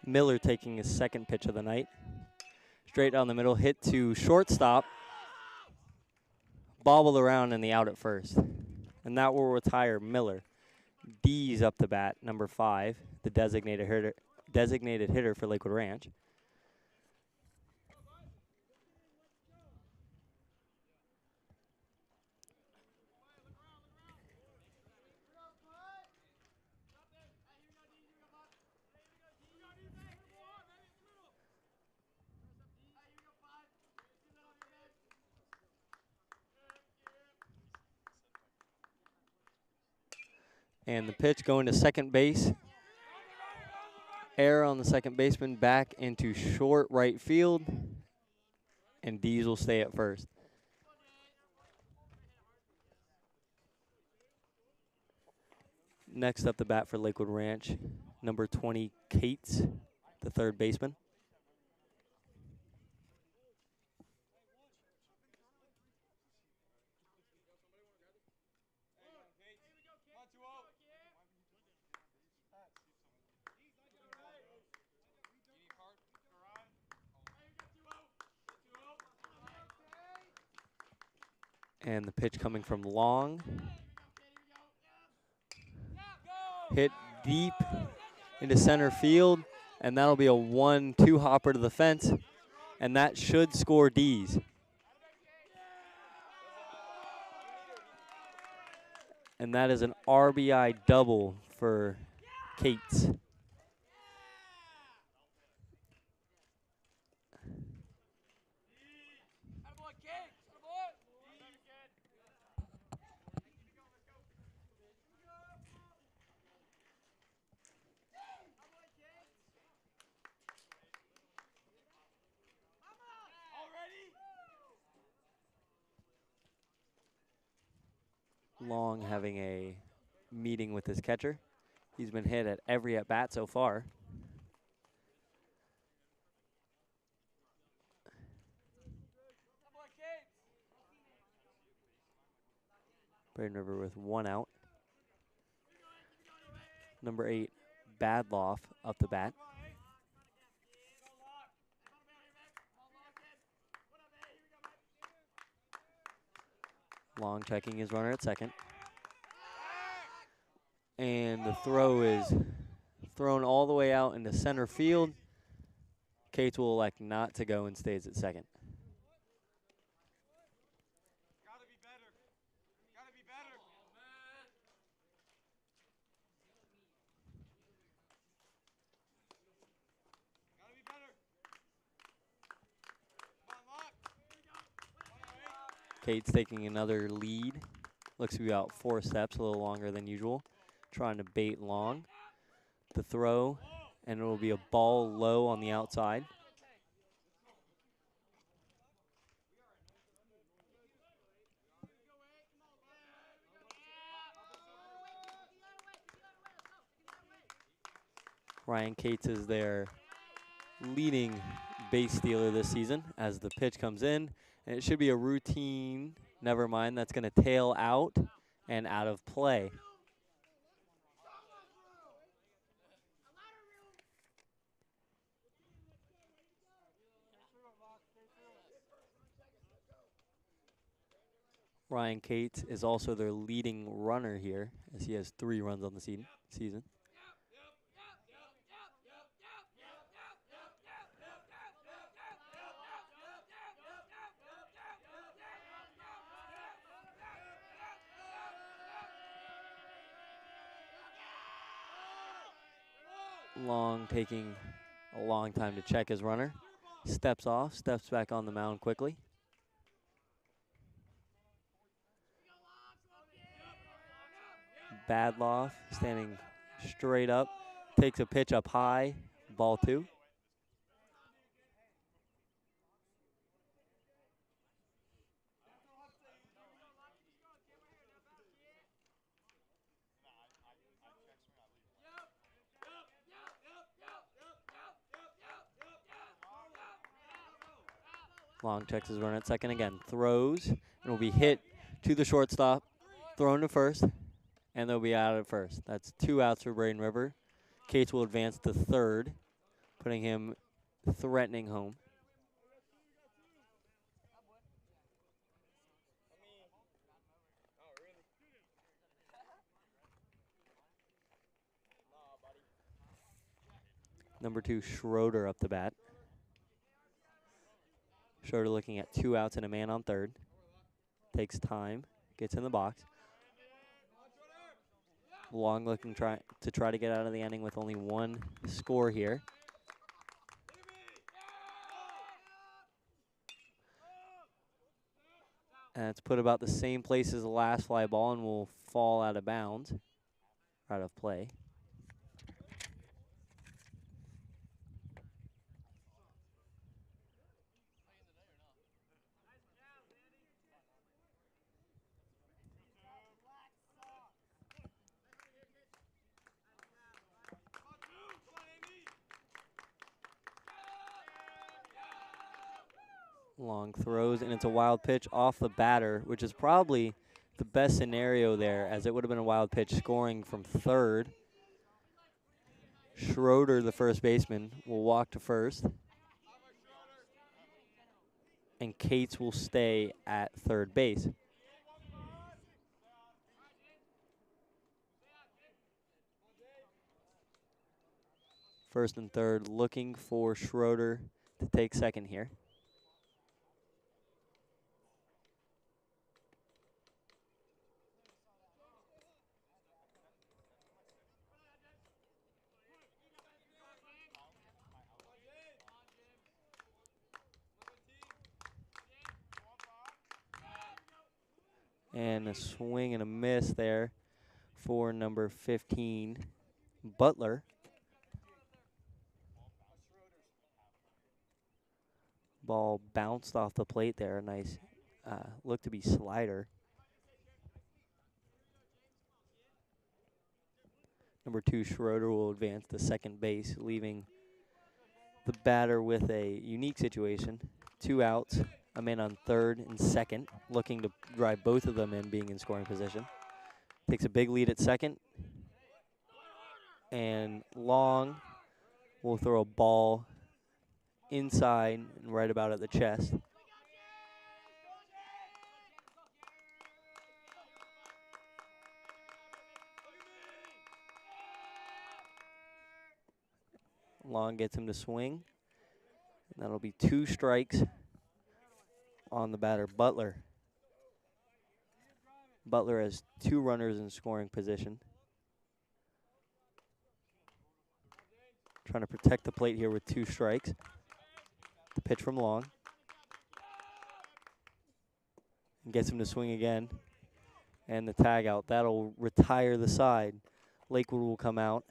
Miller taking his second pitch of the night. Straight down the middle, hit to shortstop. Bobbled around in the out at first. And that will retire Miller. D's up to bat, number 5, the designated hitter for Lakewood Ranch. And the pitch going to second base. Error on the second baseman, back into short right field. And D's will stay at first. Next up the bat for Lakewood Ranch, number 20, Cates, the third baseman. And the pitch coming from long. Hit deep into center field, and that'll be a 1-2 hopper to the fence, and that should score D's. And that is an RBI double for Cates. Long having a meeting with his catcher. He's been hit at every at-bat so far. Braden River with 1 out. Number 8, Badloff up the bat. Long checking his runner at second. And the throw is thrown all the way out into center field. Cates will elect not to go and stays at second. Cates taking another lead. Looks to be about 4 steps, a little longer than usual. Trying to bait Long. The throw, and it will be a ball low on the outside. Ryan Cates is their leading base stealer this season as the pitch comes in. And it should be a routine. Never mind, that's going to tail out and out of play. Ryan Cates is also their leading runner here, as he has 3 runs on the season. Long taking a long time to check his runner. Steps off, steps back on the mound quickly. Badloff standing straight up, takes a pitch up high, ball 2. Long checks his runner at second again, throws, and will be hit to the shortstop, thrown to first, and they'll be out at first. That's 2 outs for Braden River. Cates will advance to third, putting him threatening home. Number 2, Schroeder up the bat. Schroeder looking at 2 outs and a man on third. Takes time, gets in the box. Long looking to try to get out of the inning with only 1 score here. And it's put about the same place as the last fly ball and will fall out of bounds, out of play. Long throws, and it's a wild pitch off the batter, which is probably the best scenario there, as it would have been a wild pitch scoring from third. Schroeder, the first baseman, will walk to first. And Cates will stay at third base. First and third, looking for Schroeder to take second here. And a swing and a miss there for number 15, Butler. Ball bounced off the plate there. A nice, looked to be slider. Number 2, Schroeder, will advance to second base, leaving the batter with a unique situation. 2 outs, a man on third and second, looking to drive both of them in, being in scoring position. Takes a big lead at second. And Long will throw a ball inside and right about at the chest. Long gets him to swing. And that'll be 2 strikes on the batter, Butler. Butler has 2 runners in scoring position. Trying to protect the plate here with 2 strikes. The pitch from Long. And gets him to swing again. And the tag out. That'll retire the side. Lakewood will come out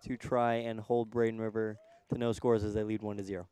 to try and hold Braden River to no scores as they lead 1-0.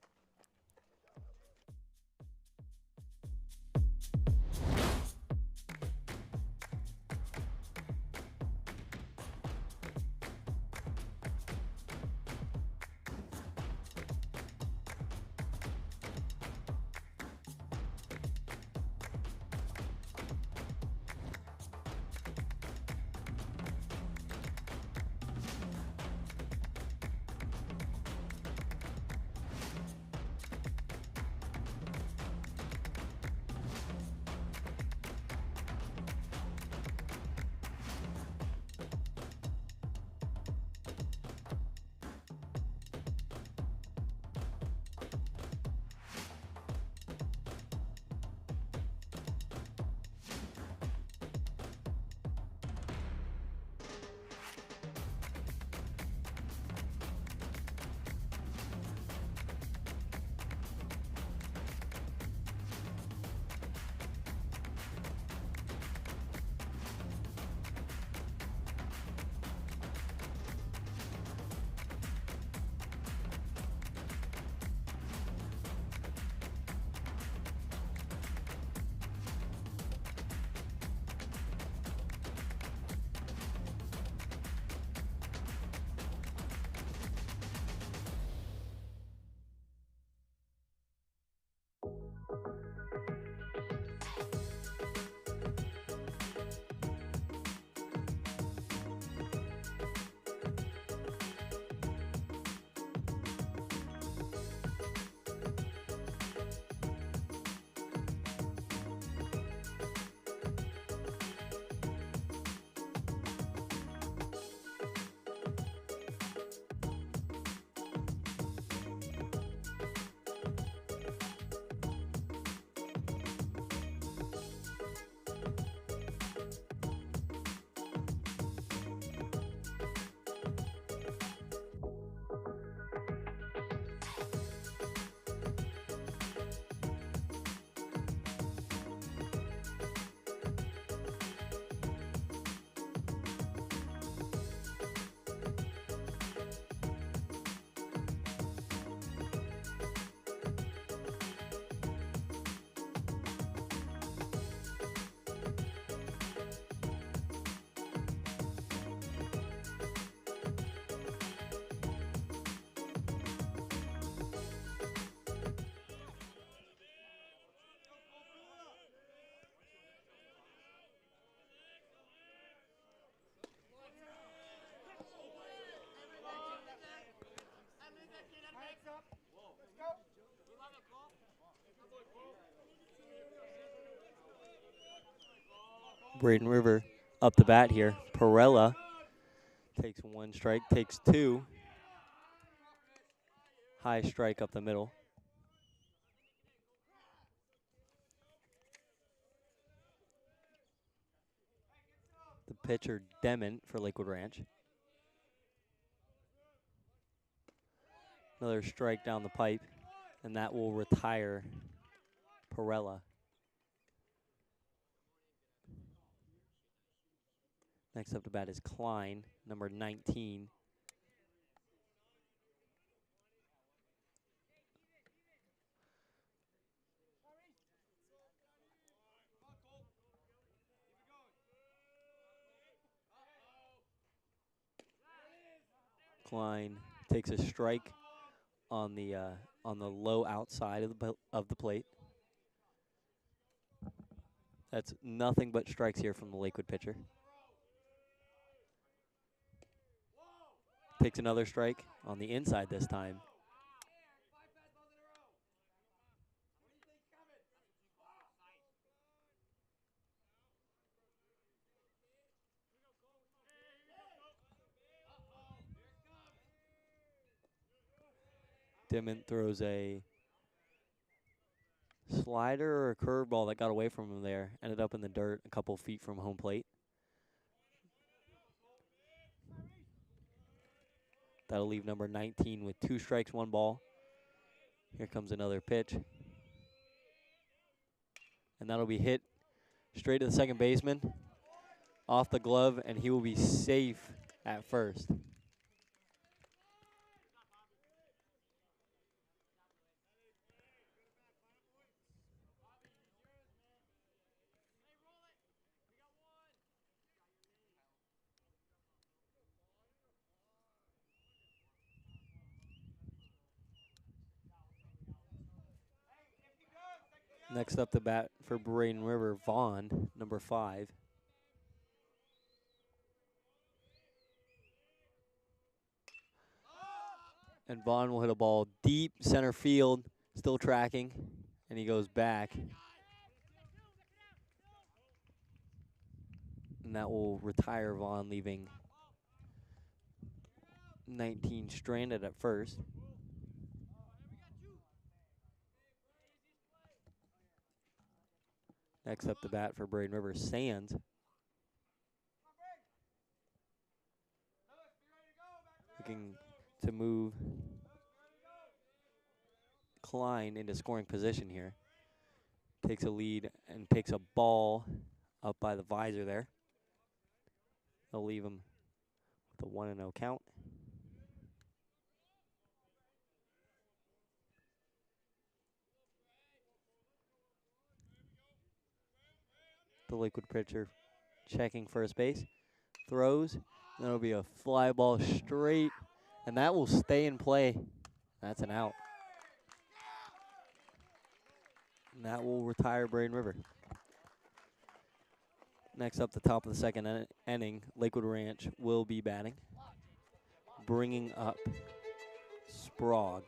Braden River up the bat here. Perella takes 1 strike, takes 2. High strike up the middle. The pitcher, Dement, for Lakewood Ranch. Another strike down the pipe, and that will retire Perella. Next up to bat is Klein, number 19. Klein takes a strike on the low outside of the plate. That's nothing but strikes here from the Lakewood pitcher. Takes another strike on the inside this time. Dimment throws a slider or a curveball that got away from him there. Ended up in the dirt a couple feet from home plate. That'll leave number 19 with 2 strikes, 1 ball. Here comes another pitch. And that'll be hit straight to the second baseman. Off the glove, and he will be safe at first. Next up the bat for Braden River, Vaughn, number 5. And Vaughn will hit a ball deep center field, still tracking, and he goes back. And that will retire Vaughn, leaving 19 stranded at first. Next up the bat for Braden River, Sands. Looking to move Klein into scoring position here. Takes a lead and picks a ball up by the visor there. They'll leave him with a 1-0 count. The Lakewood pitcher checking first base. Throws. That'll be a fly ball straight, and that will stay in play. That's an out. And that will retire Braden River. Next up, the top of the second inning, Lakewood Ranch will be batting. Bringing up Sprague.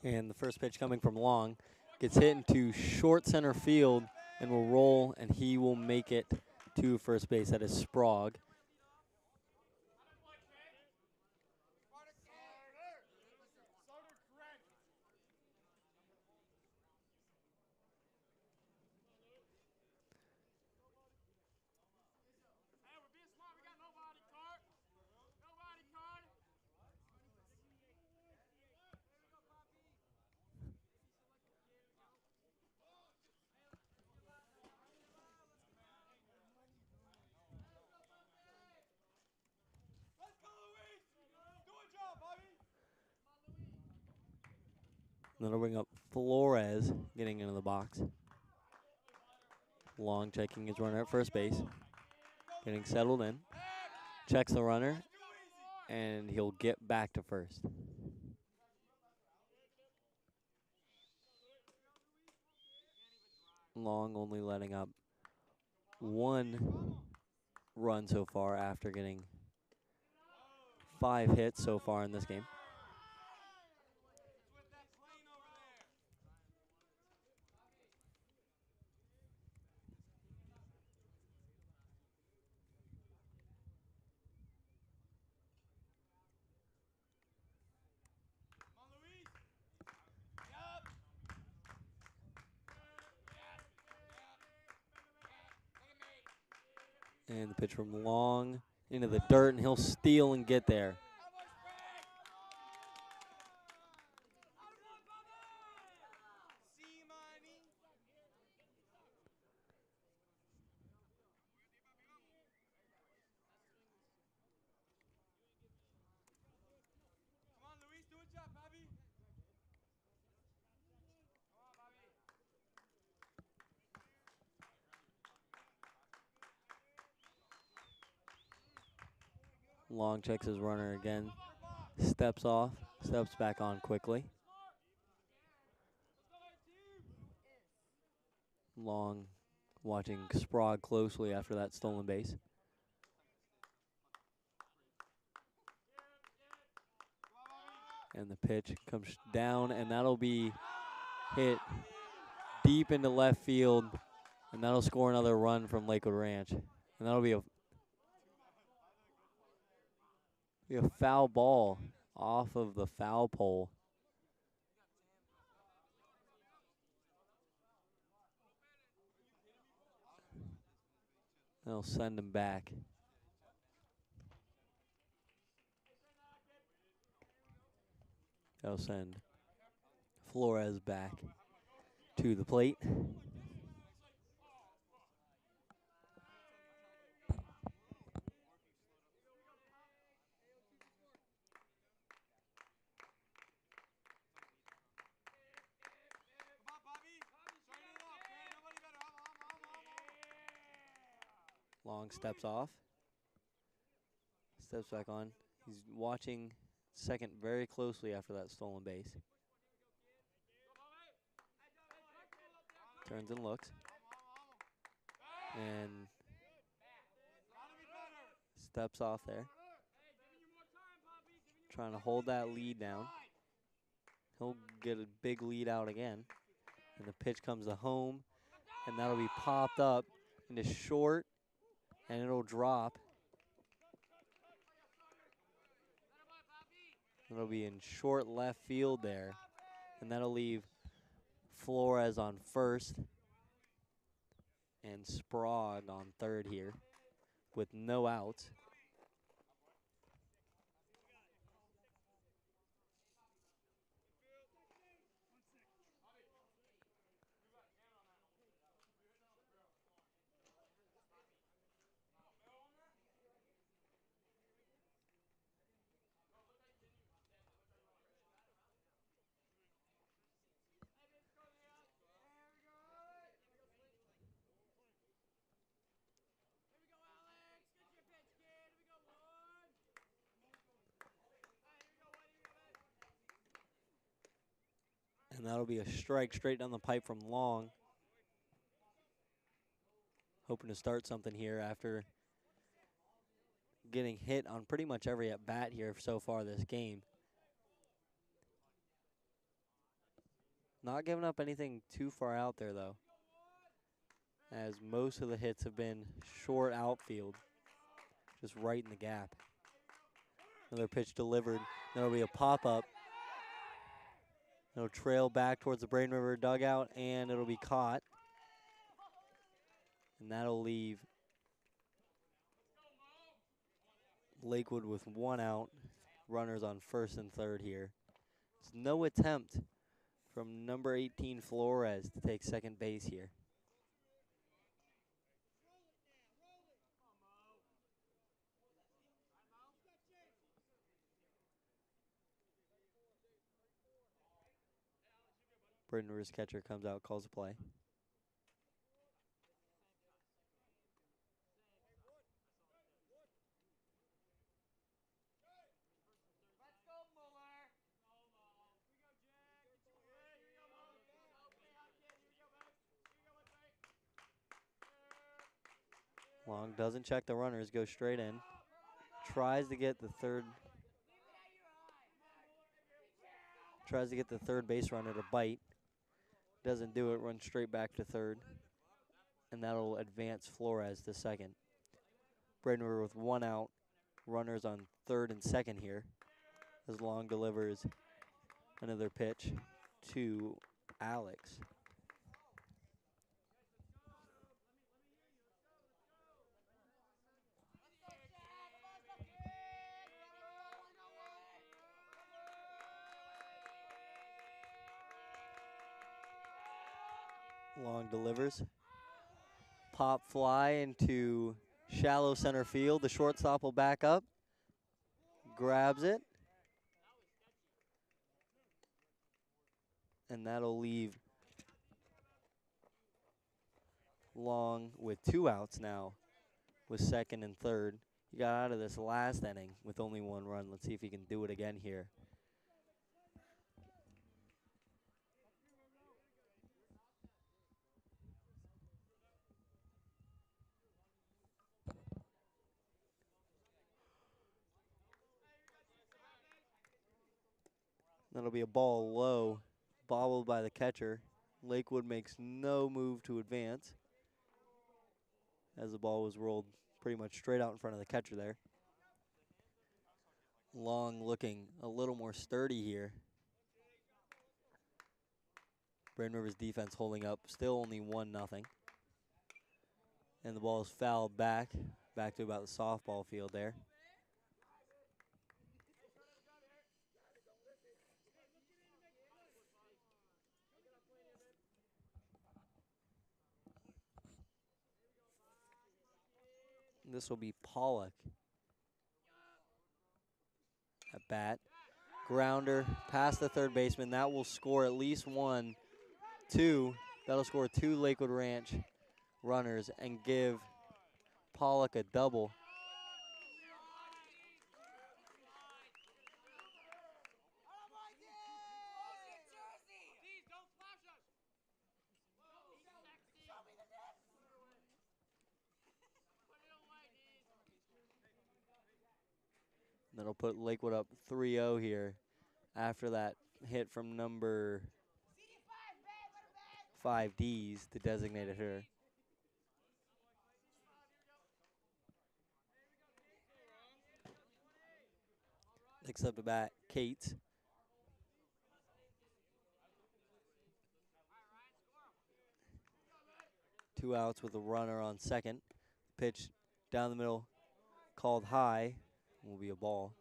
And the first pitch coming from Long gets hit into short center field and will roll, and he will make it to first base. That is Sprague. That'll bring up Flores getting into the box. Long checking his runner at first base. Getting settled in. Checks the runner, and he'll get back to first. Long only letting up 1 run so far after getting 5 hits so far in this game. And the pitch from Long into the dirt, and he'll steal and get there. Long checks his runner again, steps off, steps back on quickly. Long watching Sprague closely after that stolen base. And the pitch comes down, and that'll be hit deep into left field, and that'll score another run from Lakewood Ranch. And that'll be a foul ball off of the foul pole. They'll send him back. They'll send Flores back to the plate. Long steps off, steps back on. He's watching second very closely after that stolen base. Turns and looks. And steps off there. Trying to hold that lead down. He'll get a big lead out again. And the pitch comes to home, and that'll be popped up into short, and it'll drop. It'll be in short left field there, and that'll leave Flores on first and Sprague on third here with no outs. And that'll be a strike straight down the pipe from Long. Hoping to start something here after getting hit on pretty much every at-bat here so far this game. Not giving up anything too far out there, though, as most of the hits have been short outfield, just right in the gap. Another pitch delivered. There'll be a pop-up. It'll trail back towards the Braden River dugout, and it'll be caught. And that'll leave Lakewood with 1 out. Runners on first and third here. There's no attempt from number 18 Flores to take second base here. Braden River's catcher comes out, calls a play. Long doesn't check the runners, goes straight in. Tries to get the third base runner to bite. Doesn't do it, runs straight back to third. And that'll advance Flores to second. Braden River with 1 out. Runners on third and second here. As Long delivers another pitch to Alex. Long delivers. Pop fly into shallow center field. The shortstop will back up. Grabs it. And that'll leave Long with 2 outs now with second and third. He got out of this last inning with only 1 run. Let's see if he can do it again here. That'll be a ball low, bobbled by the catcher. Lakewood makes no move to advance as the ball was rolled pretty much straight out in front of the catcher there. Long looking a little more sturdy here. Braden River's defense holding up, still only 1-0. And the ball is fouled back to about the softball field there. This will be Pollock at bat. Grounder past the third baseman. That will score at least 1, 2. That'll score 2 Lakewood Ranch runners and give Pollock a double. That'll put Lakewood up 3-0 here after that hit from number 5D's, the designated hitter. Next up to bat, Cates. Two outs with a runner on second. Pitch down the middle, called high, will be a ball.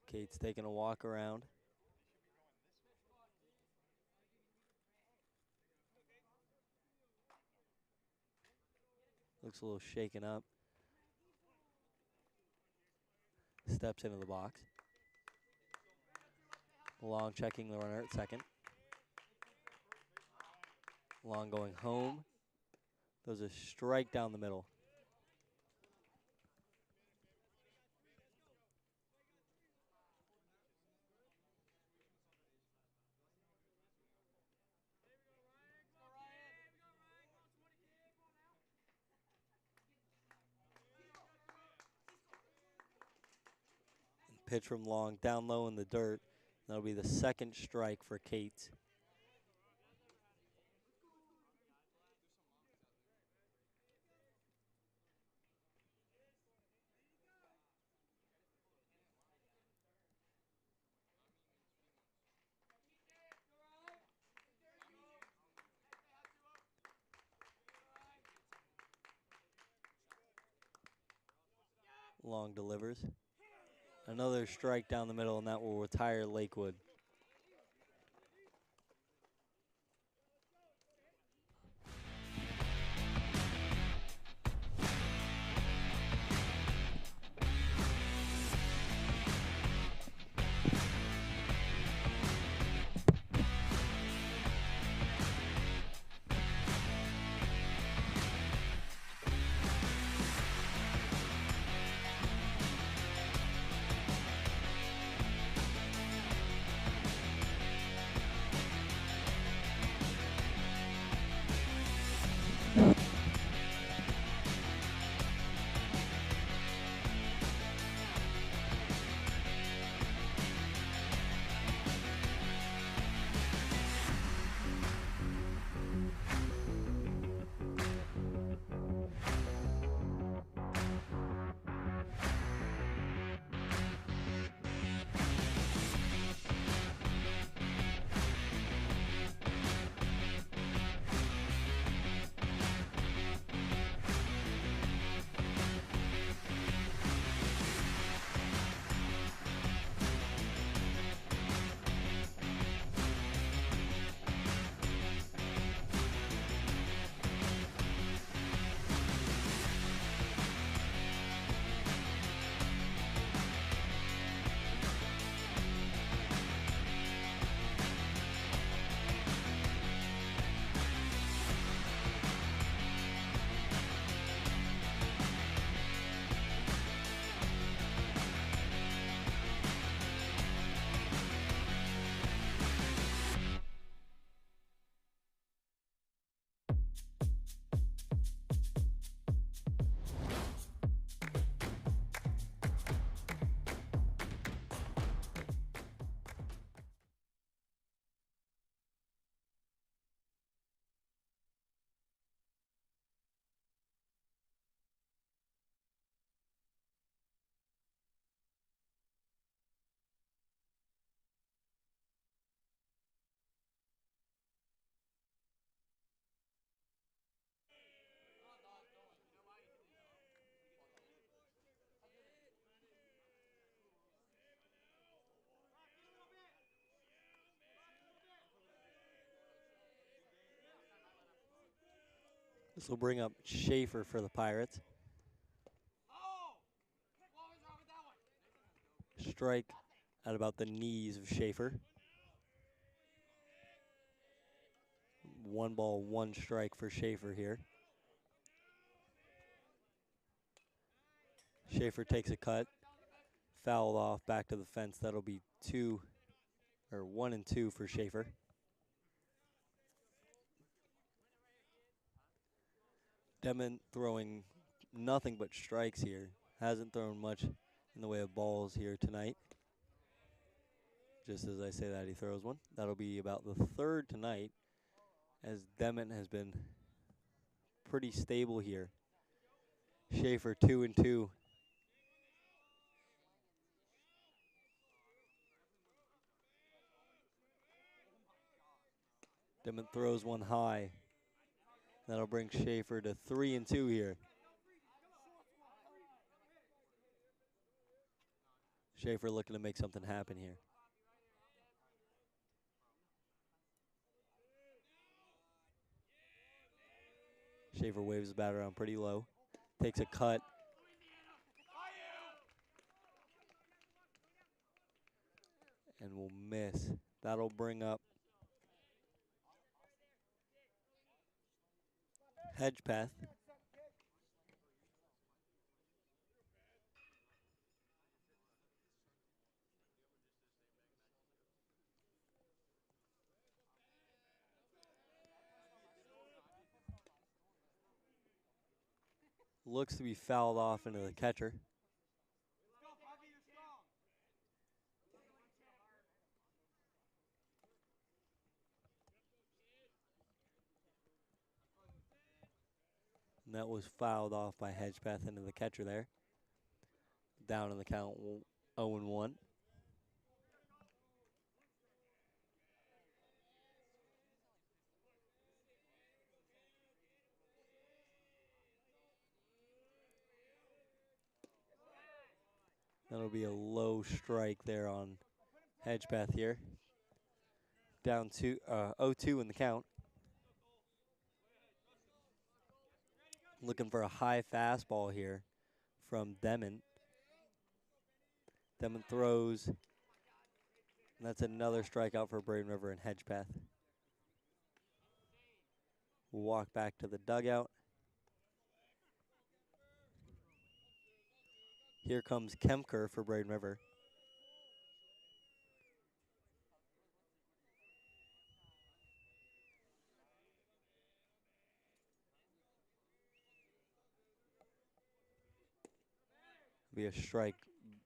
Cates taking a walk around. Looks a little shaken up. Steps into the box. Long checking the runner at second. Long going home. Throws a strike down the middle. pitch from long, down low in the dirt. That'll be the second strike for Kate. Long delivers. Another strike down the middle, and that will retire Lakewood. This will bring up Schaefer for the Pirates. Strike at about the knees of Schaefer. 1 ball, 1 strike for Schaefer here. Schaefer takes a cut, fouled off, back to the fence. That'll be 1 and 2 for Schaefer. Demon throwing nothing but strikes here. Hasn't thrown much in the way of balls here tonight. Just as I say that, he throws one. That'll be about the third tonight, as Demon has been pretty stable here. Schaefer 2 and 2. Demon throws one high. That'll bring Schaefer to 3 and 2 here. Schaefer looking to make something happen here. Schaefer waves the bat around pretty low. Takes a cut. And will miss. That'll bring up Hedgepeth. Looks to be fouled off into the catcher. And that was fouled off by Hedgepath into the catcher there. Down in the count 0-1. That'll be a low strike there on Hedgepath here. Down to 0-2 in the count. Looking for a high fastball here from Demon. Demon throws. And that's another strikeout for Braden River and Hedgepath. We'll walk back to the dugout. Here comes Kemker for Braden River. Be a strike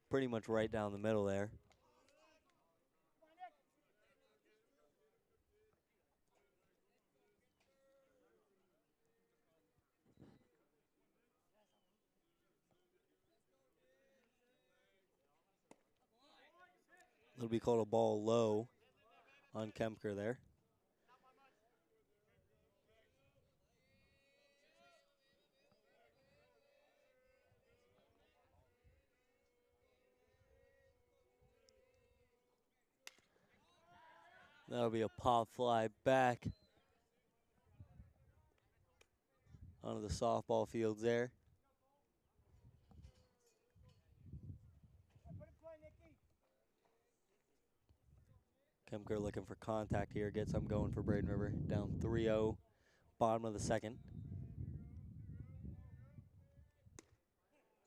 pretty much right down the middle there. It'll be called a ball low on Kemker there. That'll be a pop fly back onto the softball fields there. Kemker looking for contact here, get some going for Braden River. Down 3-0, bottom of the second.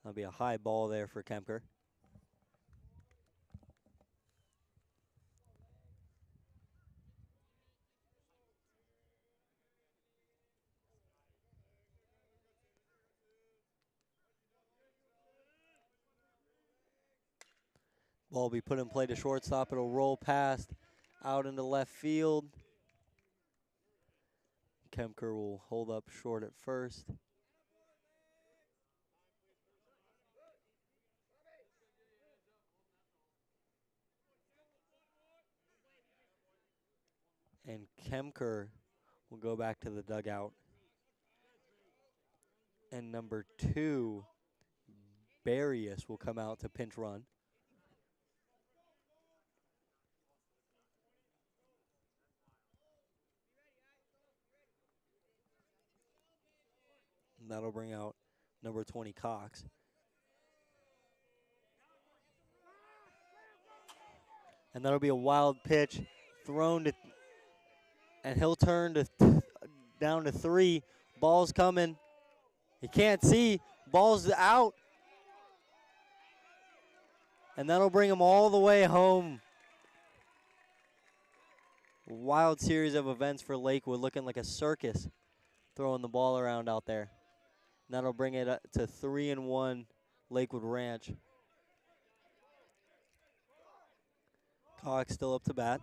That'll be a high ball there for Kemker. Ball will be put in play to shortstop. It'll roll past out into left field. Kemker will hold up short at first. And Kemker will go back to the dugout. And number 2, Barrios, will come out to pinch run. And that'll bring out number 20, Cox. And that'll be a wild pitch thrown to, and he'll turn to down to 3. Ball's coming. He can't see. Ball's out. And that'll bring him all the way home. Wild series of events for Lakewood, looking like a circus, throwing the ball around out there. And that'll bring it up to 3-1 Lakewood Ranch. Cox still up to bat.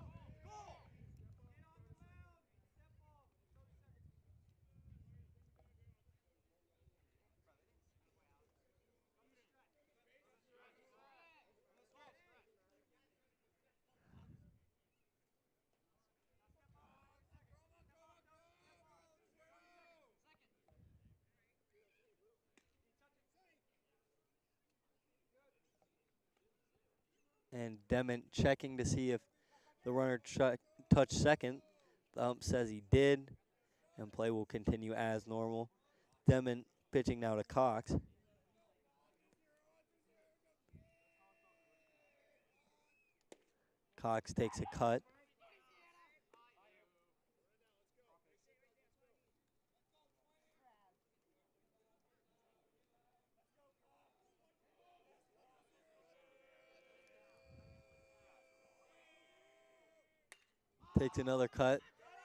And Dement checking to see if the runner touched second. The ump says he did, and play will continue as normal. Dement pitching now to Cox. Cox takes a cut. Takes another cut,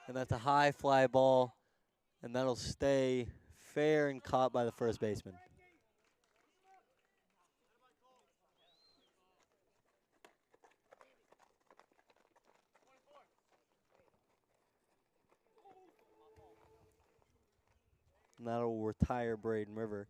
and that's a high fly ball, and that'll stay fair and caught by the first baseman. and that'll retire Braden River.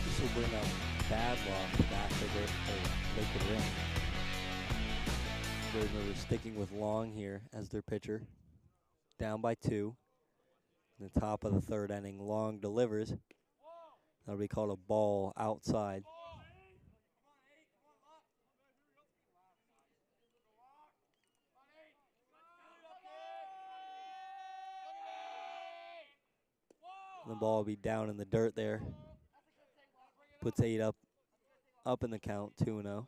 This will bring up bad loss back to the Lakewood rim. Braden River sticking with Long here as their pitcher. Down by 2. In the top of the 3rd inning, Long delivers. That'll be called a ball outside. The ball will be down in the dirt there. Puts 8 up in the count, 2-0.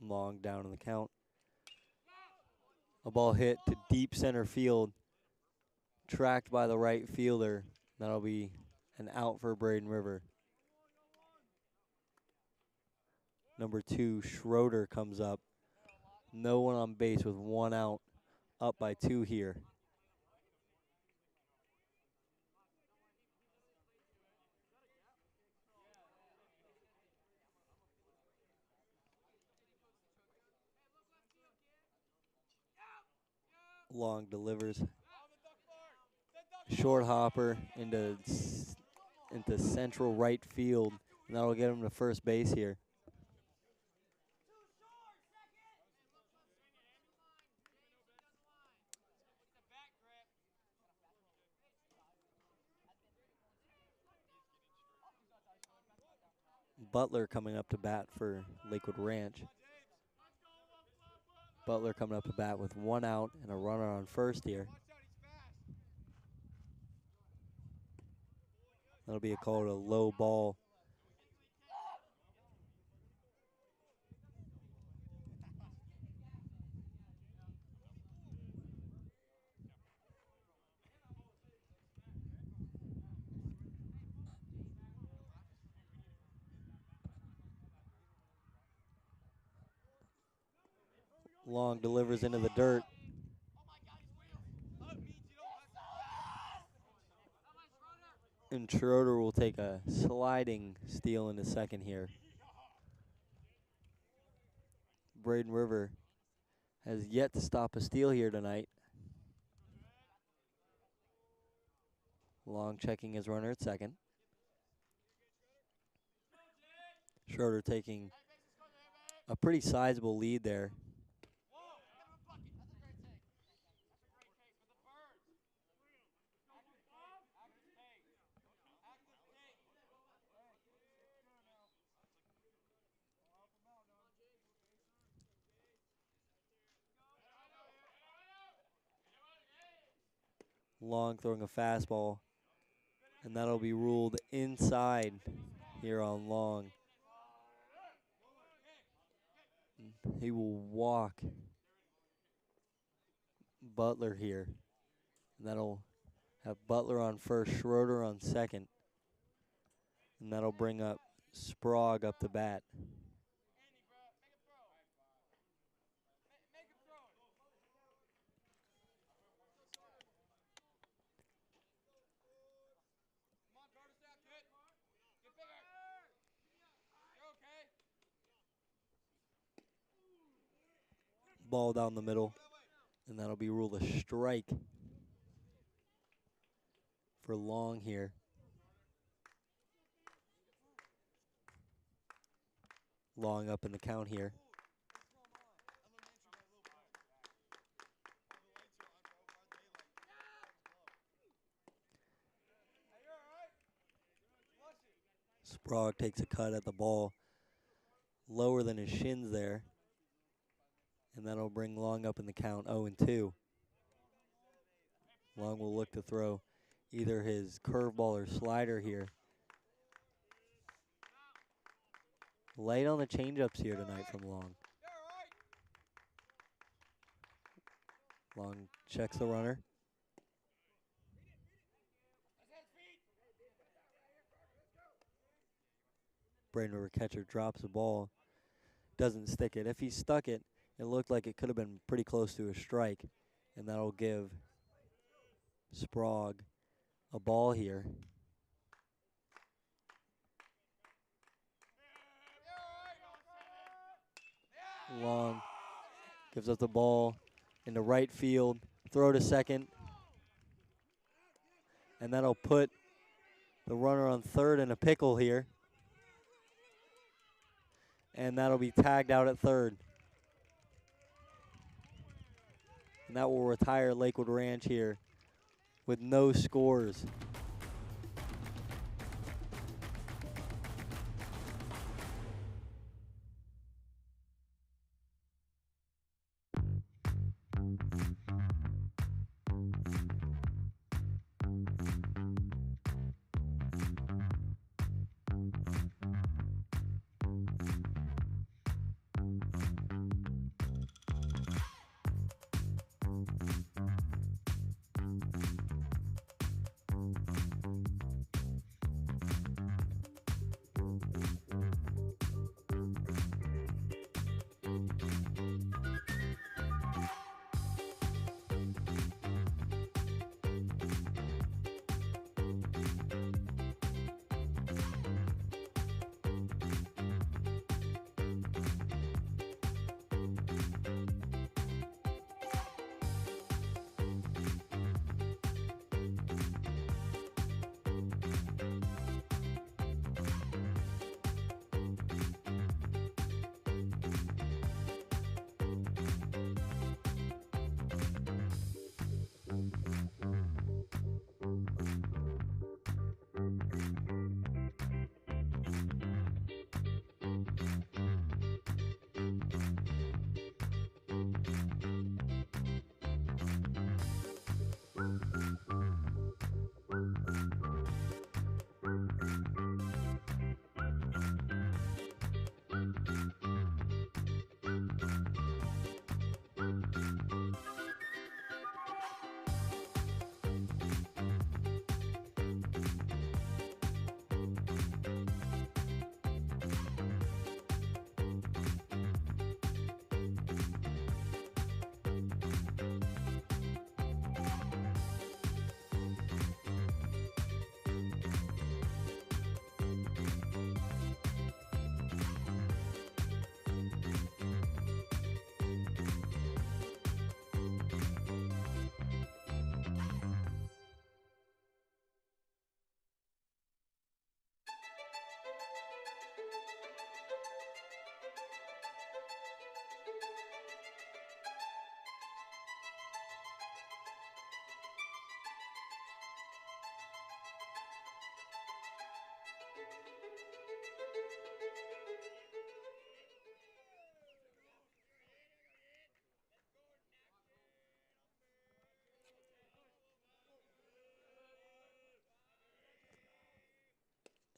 Long down in the count. A ball hit to deep center field, tracked by the right fielder. That'll be an out for Braden River. Number 2, Schroeder comes up. No one on base with 1 out, up by 2 here. Long delivers. Short hopper into central right field, and that'll get him to first base here. Butler coming up to bat for Lakewood Ranch. Butler coming up to bat with 1 out and a runner on first here. That'll be called a low ball. Long delivers into the dirt. And Schroeder will take a sliding steal into second here. Braden River has yet to stop a steal here tonight. Long checking his runner at second. Schroeder taking a pretty sizable lead there. Long throwing a fastball, and that'll be ruled inside here on Long. He will walk Butler here. And that'll have Butler on first, Schroeder on second. And that'll bring up Sprague up the bat. Ball down the middle, and that'll be ruled a strike for Long here. Long up in the count here. Sprague takes a cut at the ball lower than his shins there, and that'll bring Long up in the count 0-2. Long will look to throw either his curveball or slider here. Light on the changeups here tonight from Long. Long checks the runner. Braden River catcher drops the ball, doesn't stick it. If he stuck it, it looked like it could have been pretty close to a strike, and that'll give Sprague a ball here. Long gives up the ball into right field, throw to second, and that'll put the runner on third in a pickle here. And that'll be tagged out at third. And that will retire Lakewood Ranch here with no scores.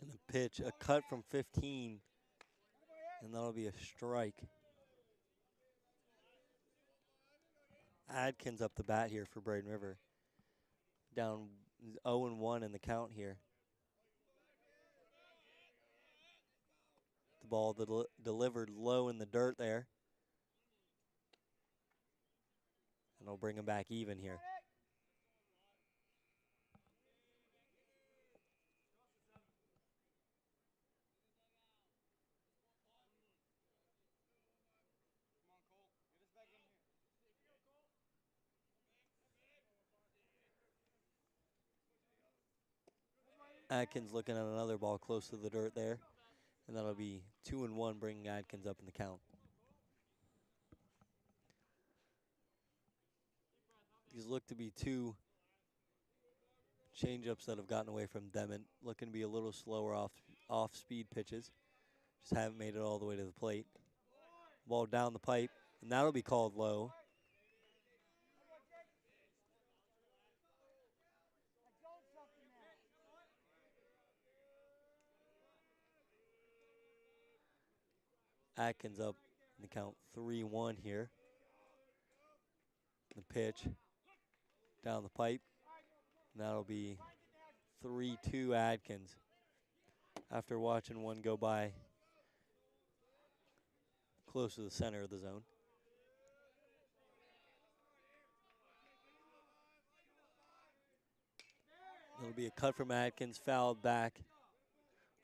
And a pitch, a cut from 15, and that'll be a strike. Adkins up the bat here for Braden River. Down 0-1 in the count here. The ball delivered low in the dirt there. And they'll bring him back even here. Adkins looking at another ball close to the dirt there. And that'll be 2-1, bringing Adkins up in the count. These look to be two changeups that have gotten away from Dement. Looking to be a little slower off speed pitches. Just haven't made it all the way to the plate. Ball down the pipe, and that'll be called low. Atkins up in the count 3-1 here. The pitch down the pipe, and that'll be 3-2 Adkins. After watching one go by close to the center of the zone. It'll be a cut from Adkins, fouled back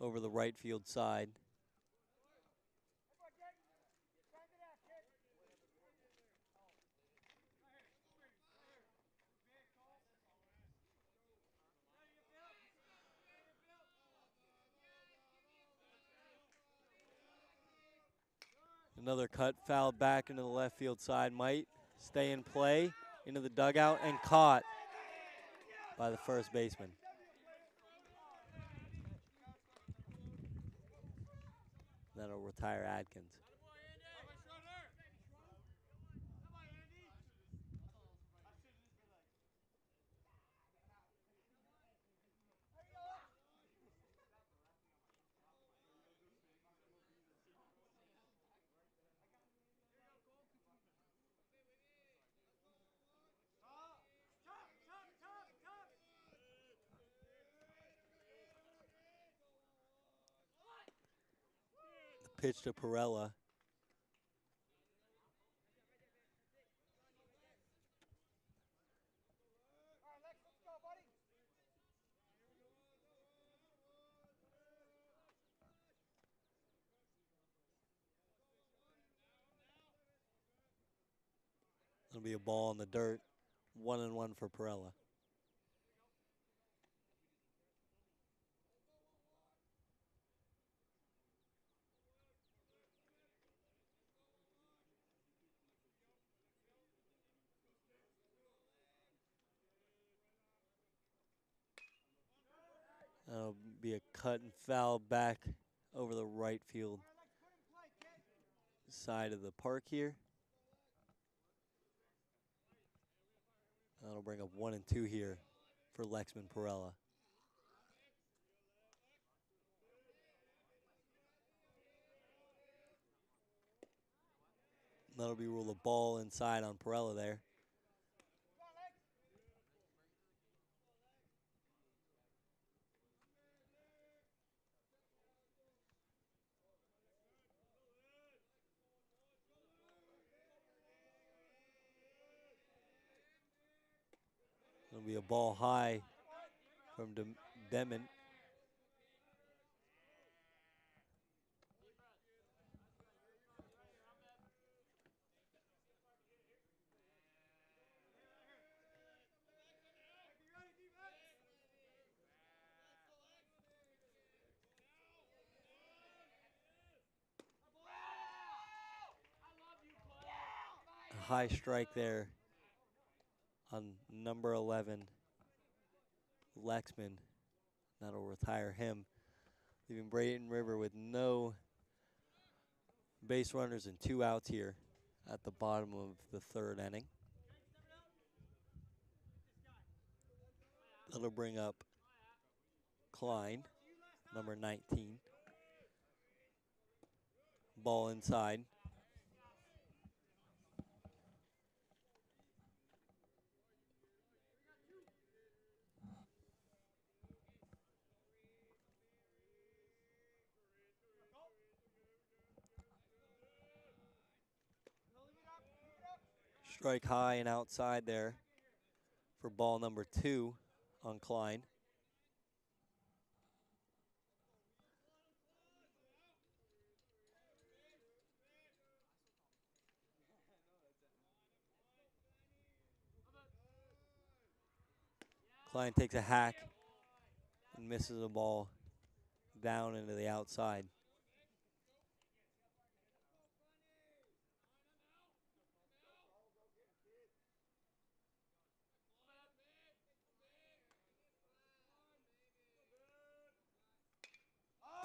over the right field side. Another cut, fouled back into the left field side. Might stay in play into the dugout and caught by the first baseman. That'll retire Adkins. Pitch to Perella. It'll be a ball in the dirt. 1-1 for Perella. That'll be a cut and foul back over the right field side of the park here. That'll bring up 1-2 here for Lexman Perella. That'll be ruled a ball inside on Perella there. It'll be a ball high from Dement. A high strike there on number 11, Lexman. That'll retire him, leaving Braden River with no base runners and 2 outs here at the bottom of the third inning. That'll bring up Klein, number 19. Ball inside. Strike high and outside there for ball number 2 on Klein. Klein takes a hack and misses the ball down into the outside.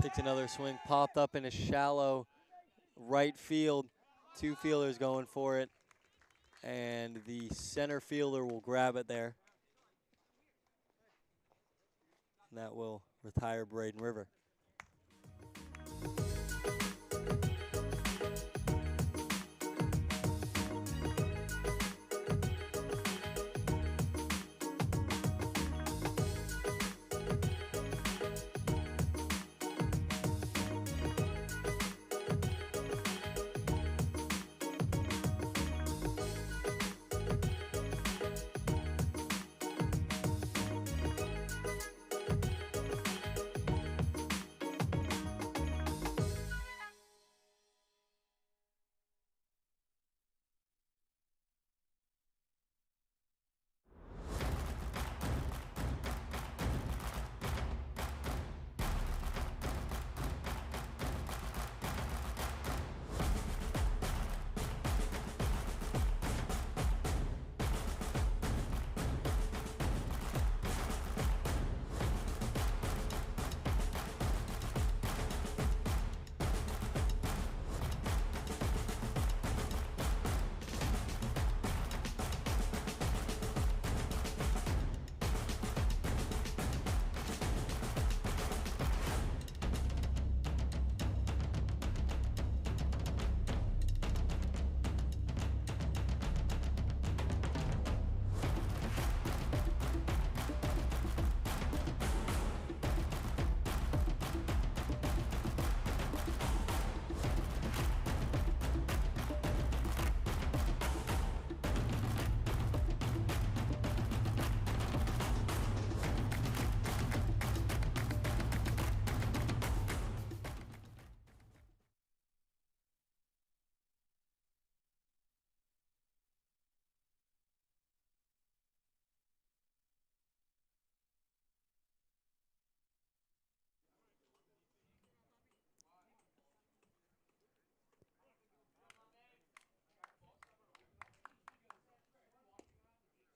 Takes another swing, popped up in a shallow right field. 2 fielders going for it, and the center fielder will grab it there. And that will retire Braden River.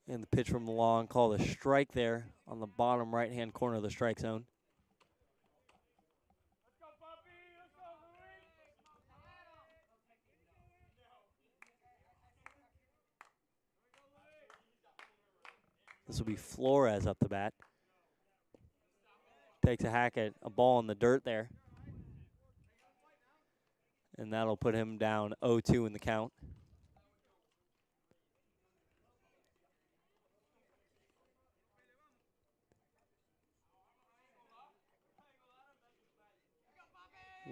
And the pitch from long, called a strike there on the bottom right-hand corner of the strike zone. This will be Flores up the bat. Takes a hack at a ball in the dirt there. And that'll put him down 0-2 in the count.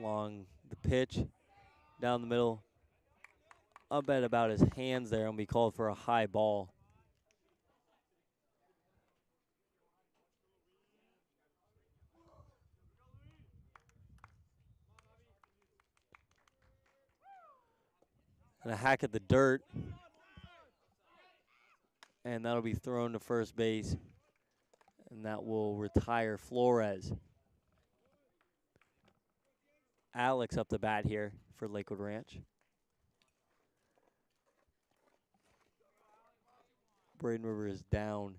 Long the pitch, down the middle. Up at about his hands there and be called for a high ball. And a hack at the dirt. And that'll be thrown to first base. And that will retire Flores. Alex up the bat here for Lakewood Ranch. Braden River is down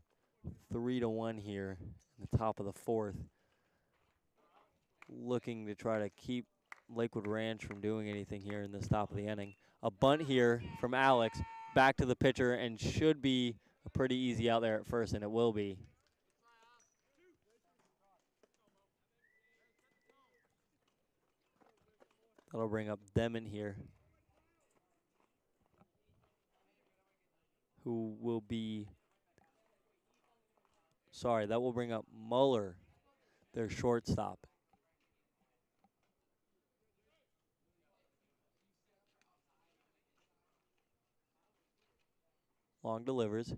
3-1 here in the top of the 4th. Looking to try to keep Lakewood Ranch from doing anything here in this top of the inning. A bunt here from Alex, back to the pitcher, and should be a pretty easy out there at first, and it will be. That'll bring up Demon here, who will be, sorry, that will bring up Muller, their shortstop. Long delivers.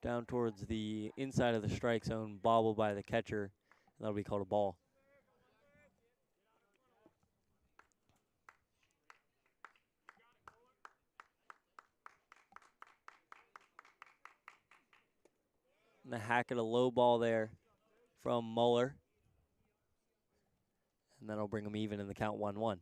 Down towards the inside of the strike zone, bobbled by the catcher. That'll be called a ball. And the hack at a low ball there from Muller. And that'll bring him even in the count 1-1.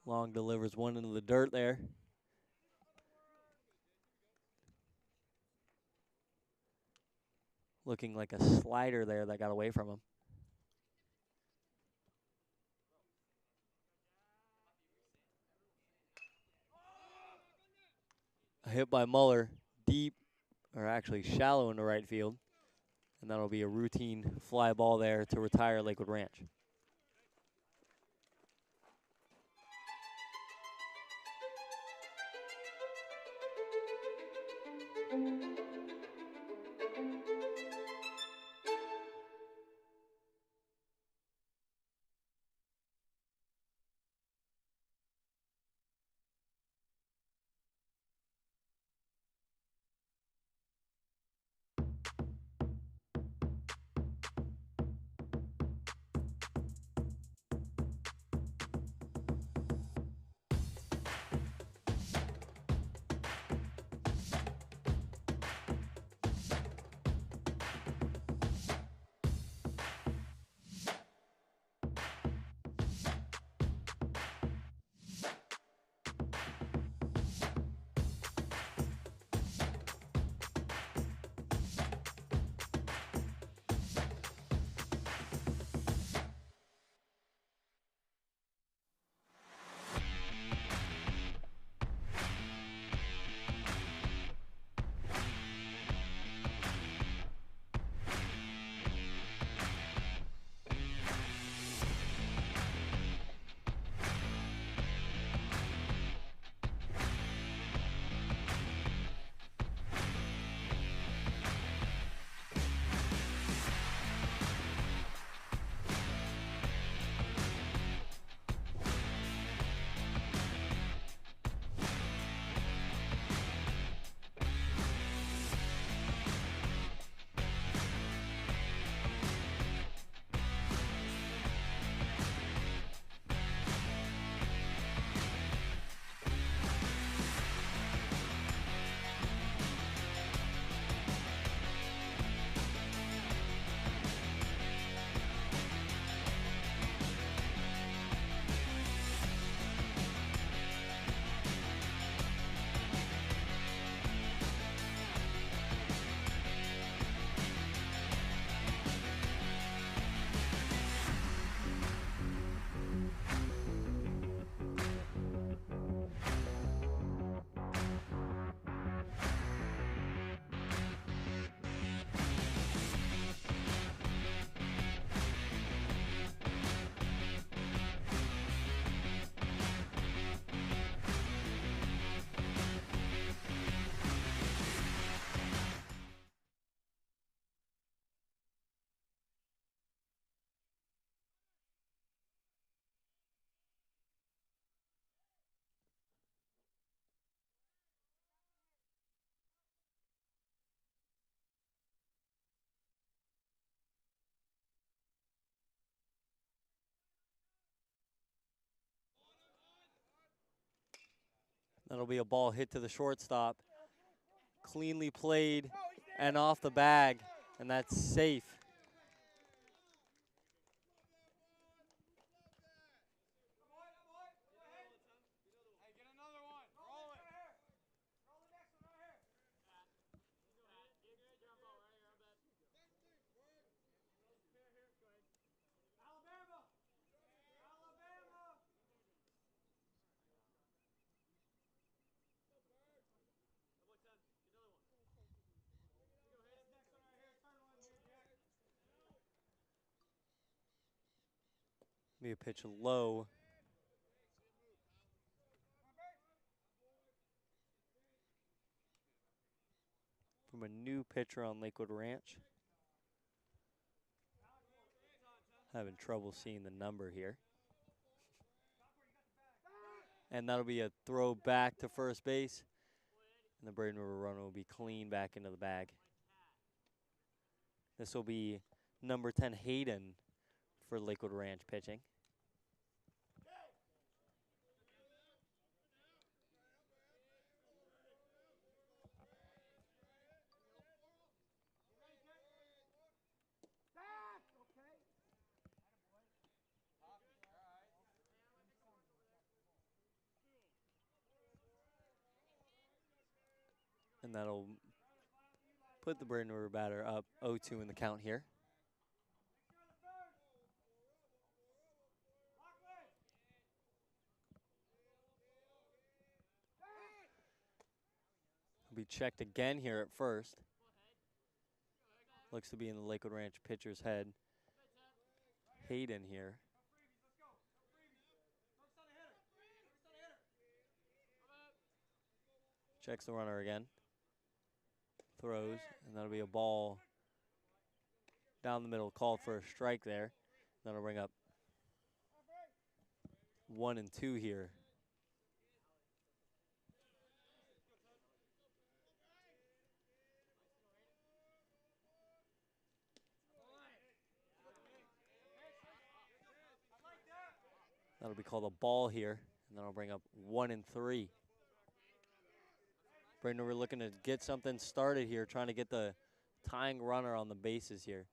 Long delivers one into the dirt there. Looking like a slider there that got away from him. A hit by Muller, deep, or actually shallow into right field. And that'll be a routine fly ball there to retire Lakewood Ranch. That'll be a ball hit to the shortstop. Cleanly played and off the bag, and that's safe. Be a pitch low. From a new pitcher on Lakewood Ranch. Having trouble seeing the number here. And that'll be a throw back to first base. And the Braden River runner will be clean back into the bag. This will be number 10, Hayden, for Lakewood Ranch pitching. And that'll put the Braden River batter up 0-2 in the count here. Will be checked again here at first. Looks to be in the Lakewood Ranch pitcher's head. Hayden here. Checks the runner again. Throws, and that'll be a ball down the middle, called for a strike there. That'll bring up 1-2 here. That'll be called a ball here, and that'll bring up 1-3. Braden River looking to get something started here, trying to get the tying runner on the bases here.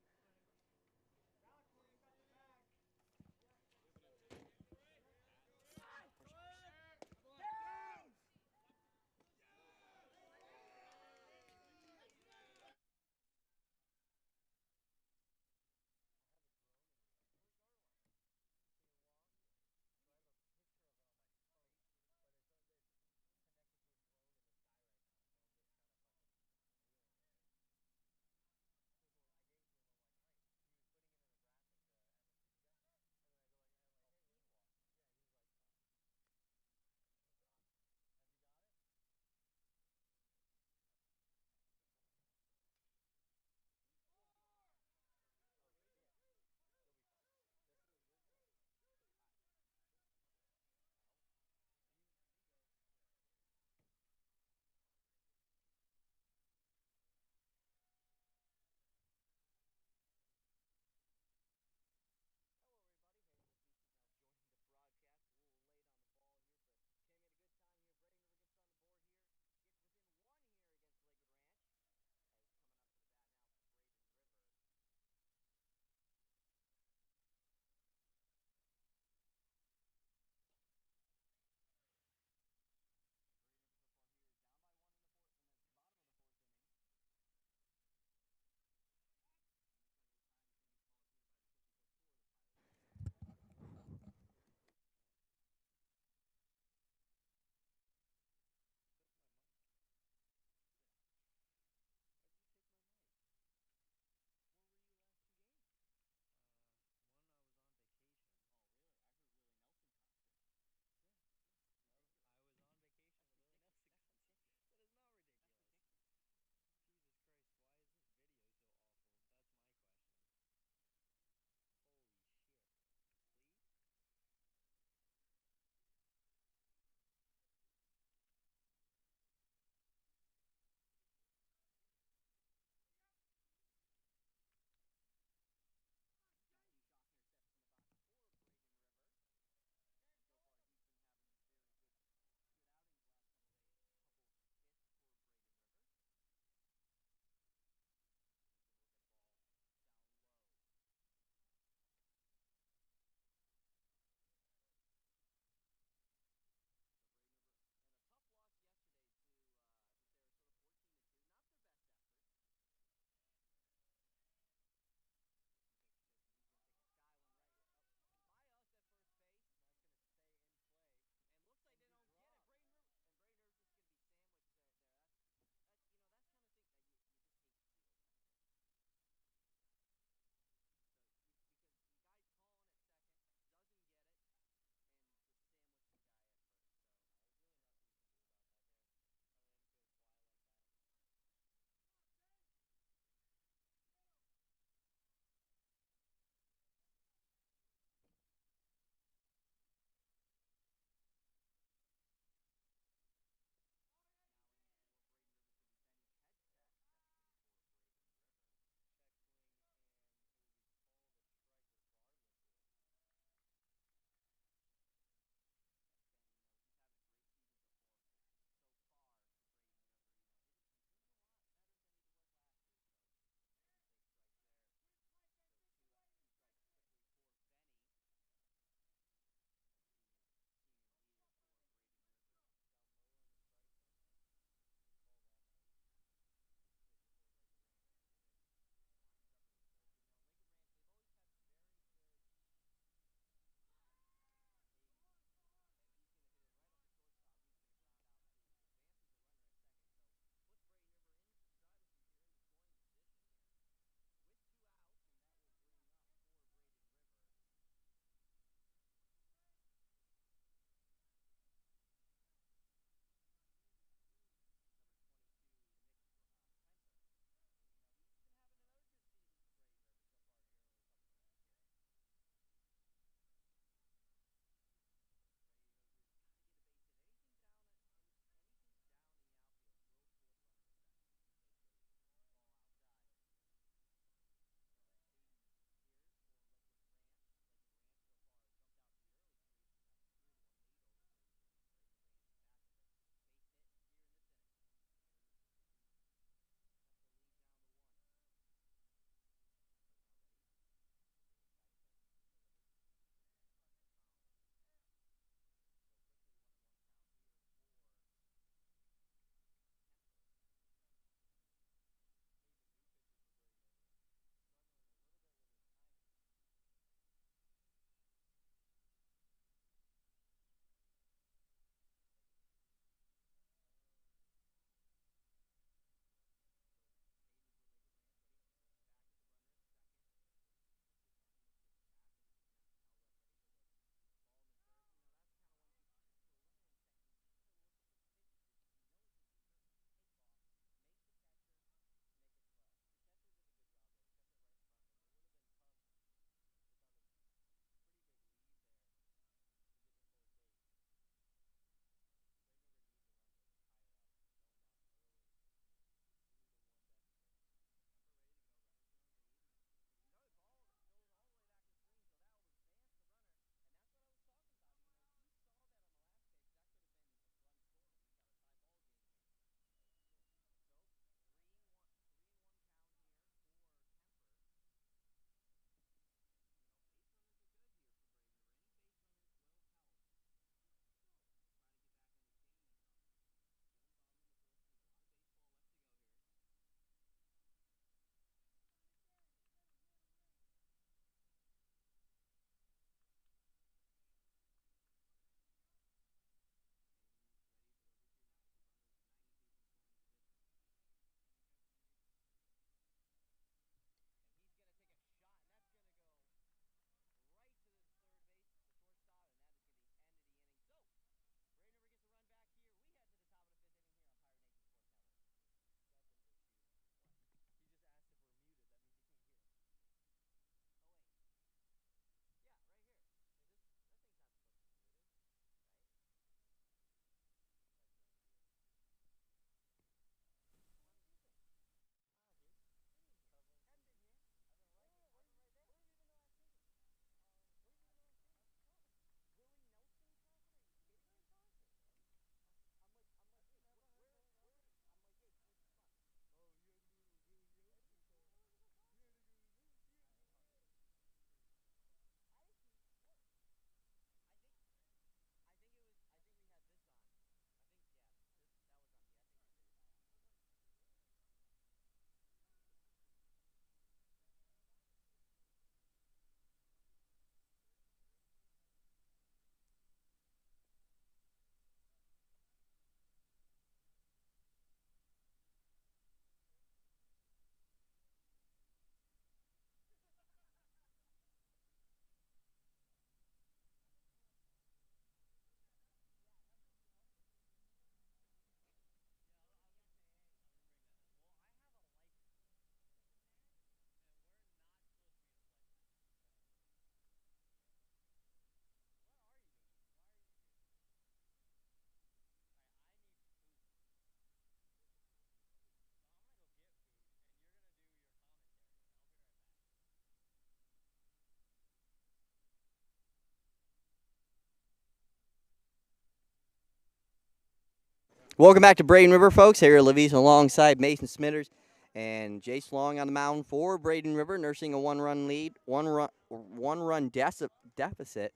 Welcome back to Braden River, folks. Harry Levies alongside Mason Smitters and Jace Long on the mound for Braden River, nursing a one-run lead, one-run deficit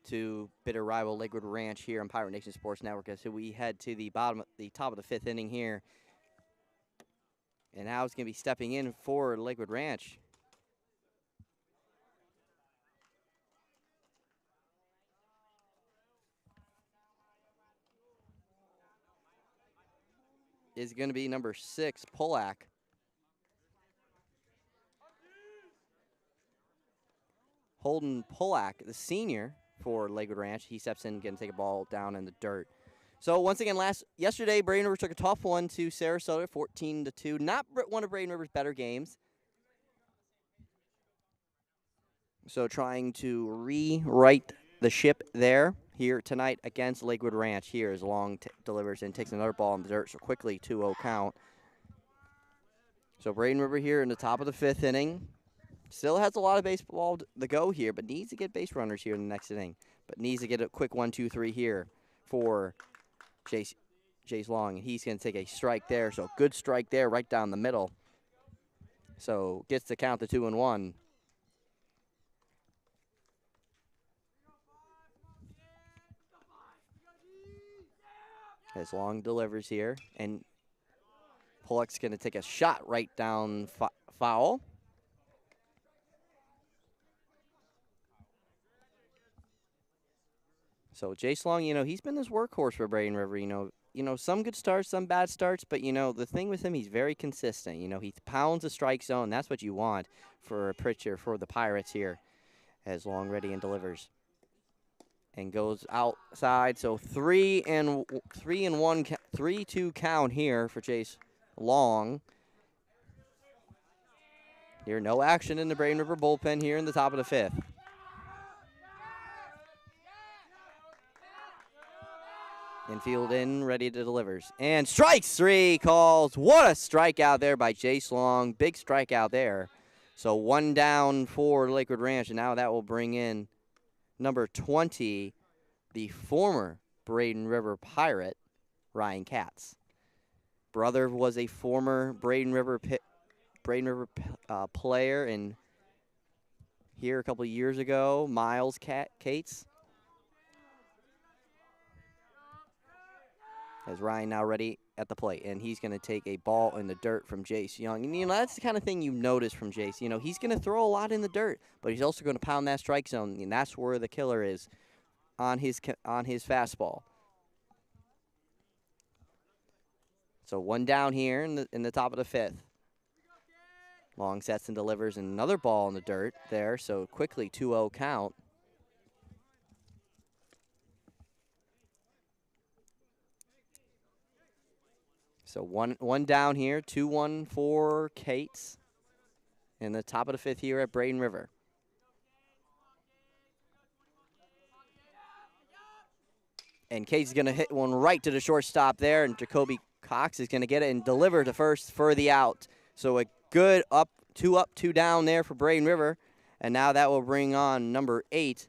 to bitter rival Lakewood Ranch here on Pirate Nation Sports Network. So we head to the top of the fifth inning here, and now it's going to be stepping in for Lakewood Ranch. Is going to be number 6, Polak. Holden Polak, the senior for Lakewood Ranch. He steps in, going to take a ball down in the dirt. So once again, yesterday, Braden River took a tough one to Sarasota, 14-2. Not one of Braden River's better games. So trying to rewrite the ship there here tonight against Lakewood Ranch. Here as Long delivers and takes another ball in the dirt. So quickly 2-0 count. So Braden River here in the top of the fifth inning. Still has a lot of baseball to go here, but needs to get base runners here in the next inning. But needs to get a quick 1-2-3 here for Jace Long. And he's going to take a strike there. So good strike there right down the middle. So gets to count the 2-1. As Long delivers here. And Pollock's going to take a shot right down foul. So Jace Long, he's been this workhorse for Braden River. Some good starts, some bad starts, but the thing with him, he's very consistent. He pounds the strike zone. That's what you want for a pitcher for the Pirates here. As Long ready and delivers, and goes outside. So 3-2 count here for Jace Long. Here, no action in the Braden River bullpen here in the top of the fifth. Infield in, ready to delivers. And strikes 3 calls. What a strikeout there by Jace Long. Big strikeout there. So 1 down for Lakewood Ranch, and now that will bring in number 20, the former Braden River Pirate, Ryan Katz. Brother was a former Braden River player, and here a couple of years ago, Miles Cates. As Ryan now ready at the plate, and he's going to take a ball in the dirt from Jace Young. And, that's the kind of thing you notice from Jace. He's going to throw a lot in the dirt, but he's also going to pound that strike zone, and that's where the killer is on his fastball. So 1 down here in the top of the fifth. Long sets and delivers another ball in the dirt there, so quickly 2-0 count. So one down here, 2-1 for Cates in the top of the fifth here at Braden River. And Cates is going to hit one right to the shortstop there, and Jacoby Cox is going to get it and deliver to first for the out. So a good up, 2 down there for Braden River, and now that will bring on number 8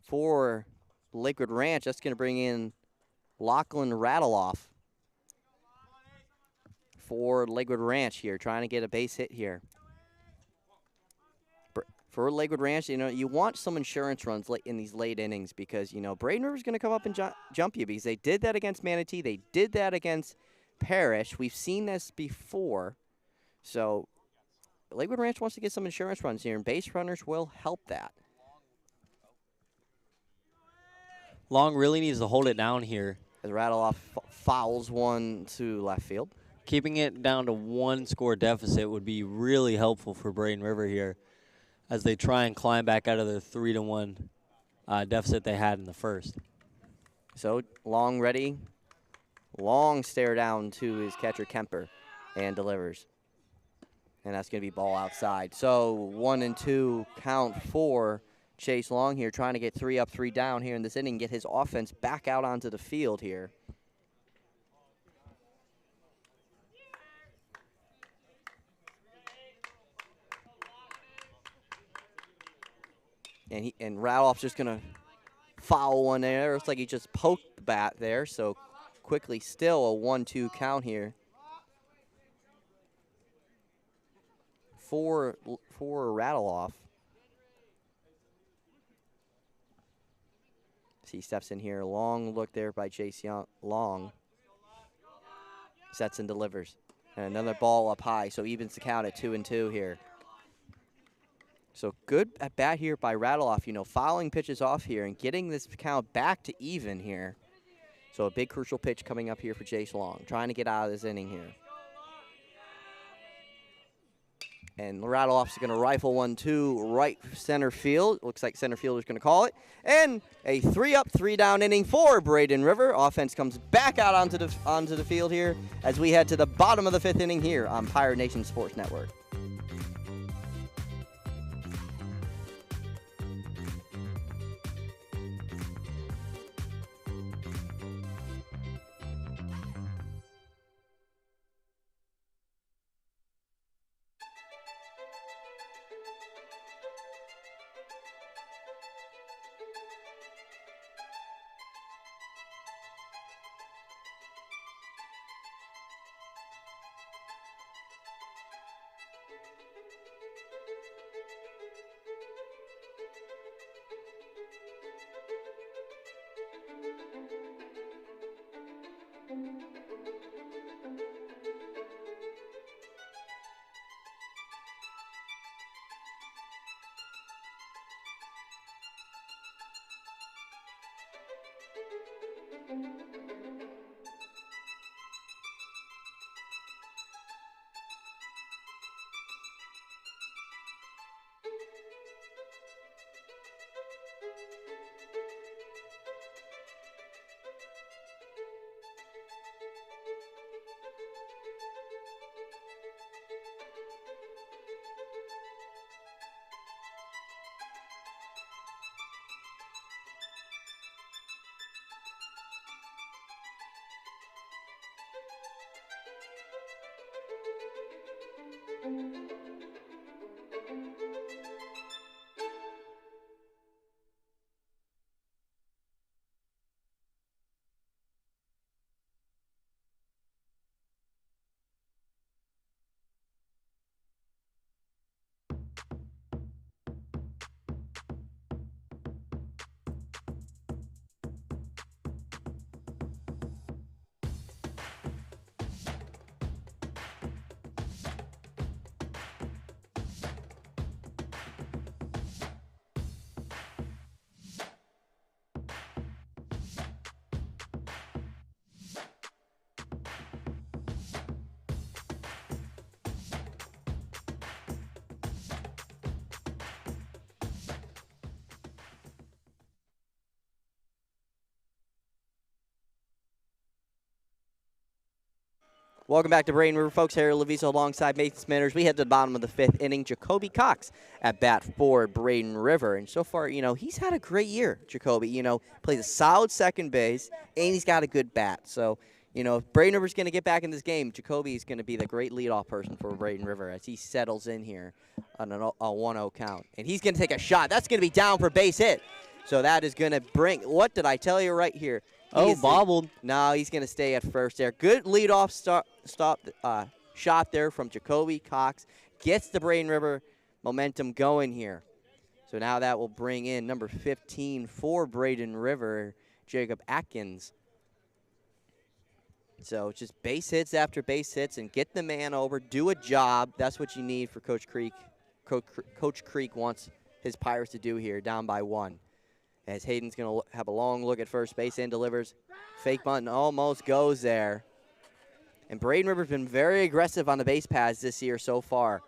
for Lakewood Ranch. That's going to bring in Lachlan Rattleoff for Lakewood Ranch here, trying to get a base hit here. For Lakewood Ranch, you want some insurance runs in these late innings because, Braden River's going to come up and jump you because they did that against Manatee. They did that against Parrish. We've seen this before. So Lakewood Ranch wants to get some insurance runs here, and base runners will help that. Long really needs to hold it down here. As Rattleoff fouls one to left field. Keeping it down to 1 score deficit would be really helpful for Braden River here as they try and climb back out of their 3-1 deficit they had in the first. So Long ready. Long stare down to his catcher Kemper and delivers. And that's going to be ball outside. So 1-2 count for Chase Long here, trying to get 3 up, 3 down here in this inning, get his offense back out onto the field here. And Rattleoff's just going to foul one there. Looks like he just poked the bat there. So quickly still a 1-2 count here. For rattle off. He steps in here. Long look there by Jace Young. Long. Sets and delivers. And another ball up high, so evens the count at 2-2 here. So good at bat here by Rattleoff, fouling pitches off here and getting this count back to even here. So a big crucial pitch coming up here for Jace Long, trying to get out of this inning here. And Rattleoff's going to rifle 1-2 right center field. Looks like center fielder's going to call it. And a 3-up, 3-down inning for Braden River. Offense comes back out onto the field here as we head to the bottom of the 5th inning here on Pirate Nation Sports Network. Welcome back to Braden River, folks. Harry Leviso alongside Mason Smithers. We head to the bottom of the 5th inning. Jacoby Cox at bat for Braden River. And so far, he's had a great year, Jacoby. Plays a solid second base, and he's got a good bat. So, if Braden River's going to get back in this game, Jacoby's going to be the great leadoff person for Braden River as he settles in here on a 1-0 count. And he's going to take a shot. That's going to be down for base hit. So that is going to bring – what did I tell you right here? Bobbled. No, he's going to stay at first there. Good leadoff shot there from Jacoby Cox. Gets the Braden River momentum going here. So now that will bring in number 15 for Braden River, Jacob Atkins. So just base hits after base hits and get the man over. Do a job. That's what you need for Coach Creek. Coach Creek wants his Pirates to do here, down by 1. As Hayden's going to have a long look at first base and delivers. Fake bunt almost goes there. And Braden River's been very aggressive on the base paths this year so far.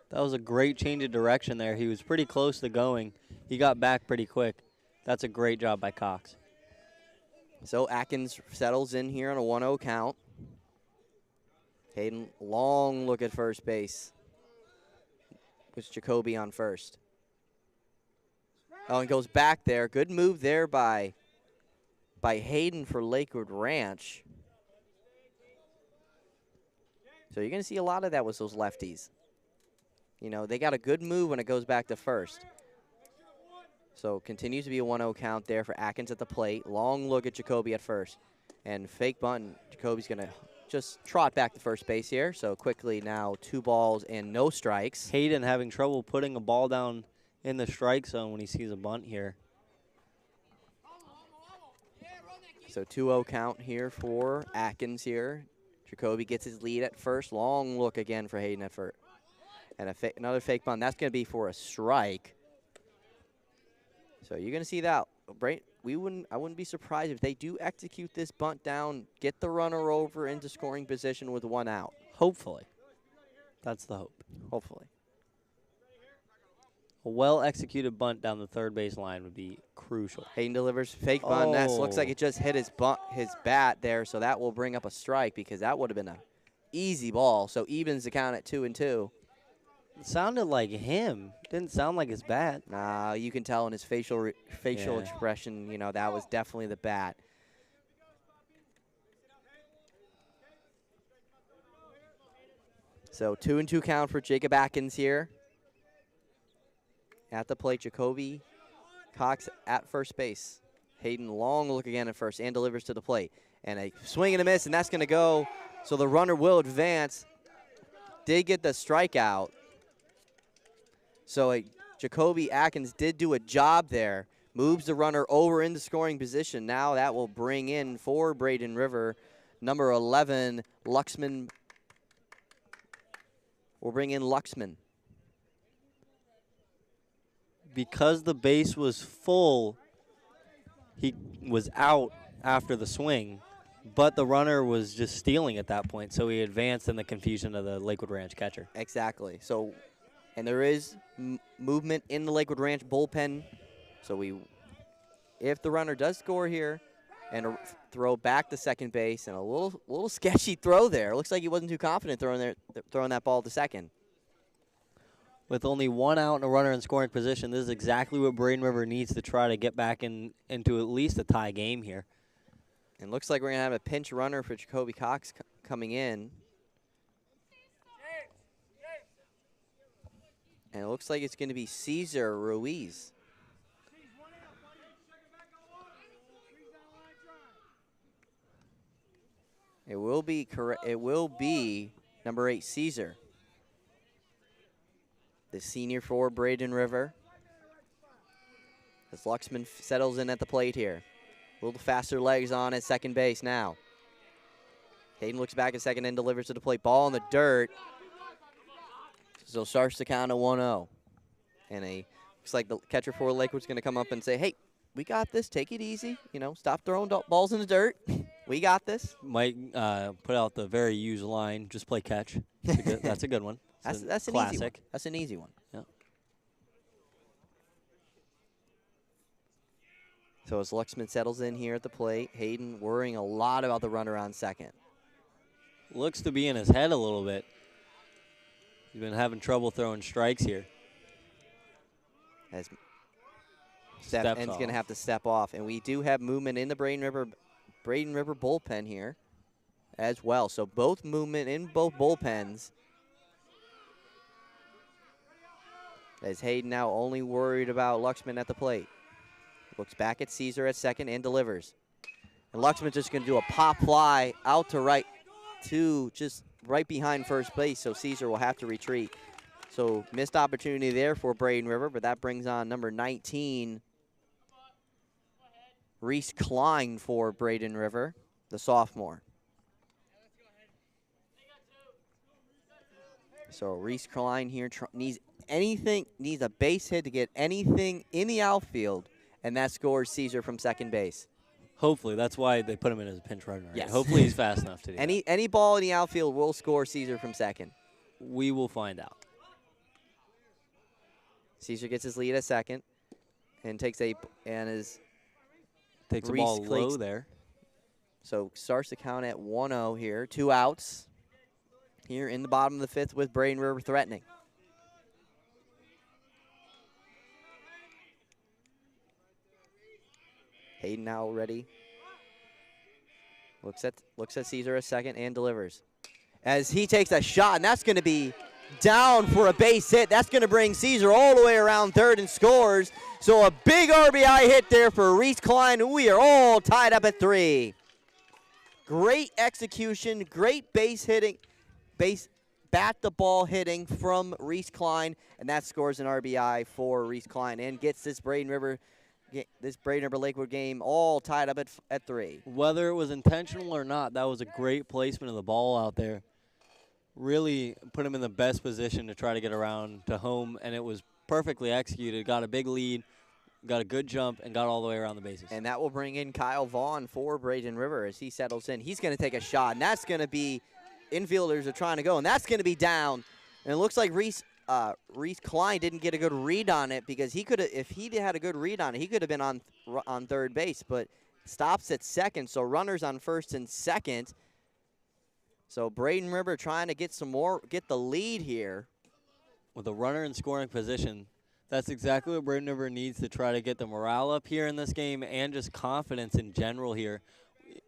That was a great change of direction there. He was pretty close to going. He got back pretty quick. That's a great job by Cox. So Atkins settles in here on a 1-0 count. Hayden, long look at first base. With Jacoby on first. Oh, and goes back there. Good move there by Hayden for Lakewood Ranch. So you're going to see a lot of that with those lefties. They got a good move when it goes back to first. So continues to be a 1-0 count there for Atkins at the plate. Long look at Jacoby at first. And fake bunt. Jacoby's going to just trot back to first base here. So quickly now 2 balls and no strikes. Hayden having trouble putting a ball down in the strike zone when he sees a bunt here. So 2-0 count here for Atkins here. Jacoby gets his lead at first. Long look again for Hayden at first. And another fake bunt. That's going to be for a strike. So you're going to see that. I wouldn't be surprised if they do execute this bunt down, get the runner over into scoring position with 1 out. Hopefully. That's the hope. Hopefully. A well-executed bunt down the third base line would be crucial. Hayden delivers fake bunt. That looks like it just hit his bat there, so that will bring up a strike because that would have been an easy ball. So evens the count at 2-2. It sounded like him. Didn't sound like his bat. Nah, you can tell in his facial expression, you know, that was definitely the bat. So 2-2 count for Jacob Atkins here. At the plate, Jacoby Cox at first base. Hayden long look again at first and delivers to the plate. And a swing and a miss, and that's going to go. So the runner will advance. Did get the strikeout. So Jacoby Atkins did do a job there. Moves the runner over into scoring position. Now that will bring in for Braden River, number 11, Luxman. We'll bring in Luxman. Because the base was full, he was out after the swing, but the runner was just stealing at that point, so he advanced in the confusion of the Lakewood Ranch catcher. Exactly. So, and there is movement in the Lakewood Ranch bullpen. So if the runner does score here, and a throw back to second base, and a little sketchy throw there. Looks like he wasn't too confident throwing that ball to second. With only 1 out and a runner in scoring position, this is exactly what Braden River needs to try to get back into at least a tie game here. And looks like we're going to have a pinch runner for Jacoby Cox coming in. And it looks like it's going to be Cesar Ruiz. It will be correct. It will be number 8, Cesar. The senior for Braden River. As Luxman settles in at the plate here. A little faster legs on at second base now. Hayden looks back at second and delivers to the plate. Ball in the dirt. So starts to count at 1-0. And looks like the catcher for Lakewood's going to come up and say, hey, we got this. Take it easy. You know, stop throwing balls in the dirt. We got this. Might put out the very used line, just play catch. That's a good one. That's an classic. easy one. That's an easy one. Yeah. So as Luxman settles in here at the plate, Hayden worrying a lot about the runner on second. Looks to be in his head a little bit. He's been having trouble throwing strikes here. As Steph's going to have to step off. And we do have movement in the Braden River bullpen here as well. So both movement in both bullpens. As Hayden now only worried about Luxman at the plate. Looks back at Cesar at second and delivers. And Luxman's just going to do a pop fly out to right, just right behind first base, so Cesar will have to retreat. So missed opportunity there for Braden River, but that brings on number 19, Reese Klein for Braden River, the sophomore. So Reese Klein here needs a base hit to get anything in the outfield, and that scores Cesar from second base. Hopefully, that's why they put him in as a pinch runner. Right? Yes. Hopefully he's fast enough to do that. Any ball in the outfield will score Cesar from second. We will find out. Cesar gets his lead at second and takes a ball low there. So starts the count at 1-0 here. 2 outs here in the bottom of the fifth with Braden River threatening. Hayden now ready. Looks at Cesar a second and delivers. As he takes a shot, and that's going to be down for a base hit. That's going to bring Caesar all the way around third and scores. So a big RBI hit there for Reese Klein, and we are all tied up at 3. Great execution, great base hitting, bat the ball hitting from Reese Klein, and that scores an RBI for Reese Klein and gets this Braden River Lakewood game all tied up at 3. Whether it was intentional or not, that was a great placement of the ball out there. Really put him in the best position to try to get around to home, and it was perfectly executed. Got a big lead, got a good jump, and got all the way around the bases. And that will bring in Kyle Vaughn for Braden River as he settles in. He's going to take a shot, and that's going to be infielders are trying to go, and that's going to be down. And it looks like Reese Klein didn't get a good read on it because he could have, if he had a good read on it, he could have been on third base, but stops at second. So runners on first and second. So Braden River trying to get the lead here. With a runner in scoring position, that's exactly what Braden River needs to try to get the morale up here in this game and just confidence in general here.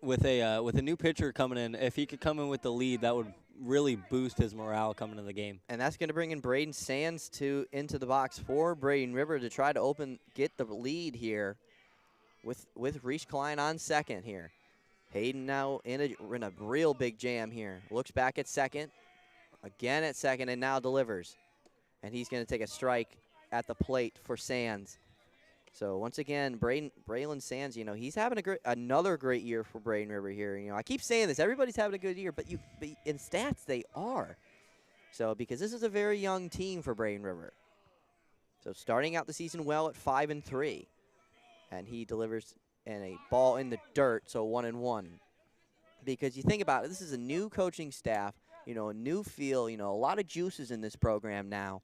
With a new pitcher coming in, if he could come in with the lead, that would really boost his morale coming into the game. And that's going to bring in Braden Sands into the box for Braden River to try to get the lead here with Reese Klein on second here. Hayden now in a real big jam here. Looks back at second, again at second, and now delivers. And he's going to take a strike at the plate for Sands. So once again, Braylon Sands, he's having another great year for Braden River here. I keep saying this, everybody's having a good year, but in stats they are. So because this is a very young team for Braden River. So starting out the season well at 5-3, and he delivers in a ball in the dirt, so 1-1. Because you think about it, this is a new coaching staff, a new feel, a lot of juices in this program now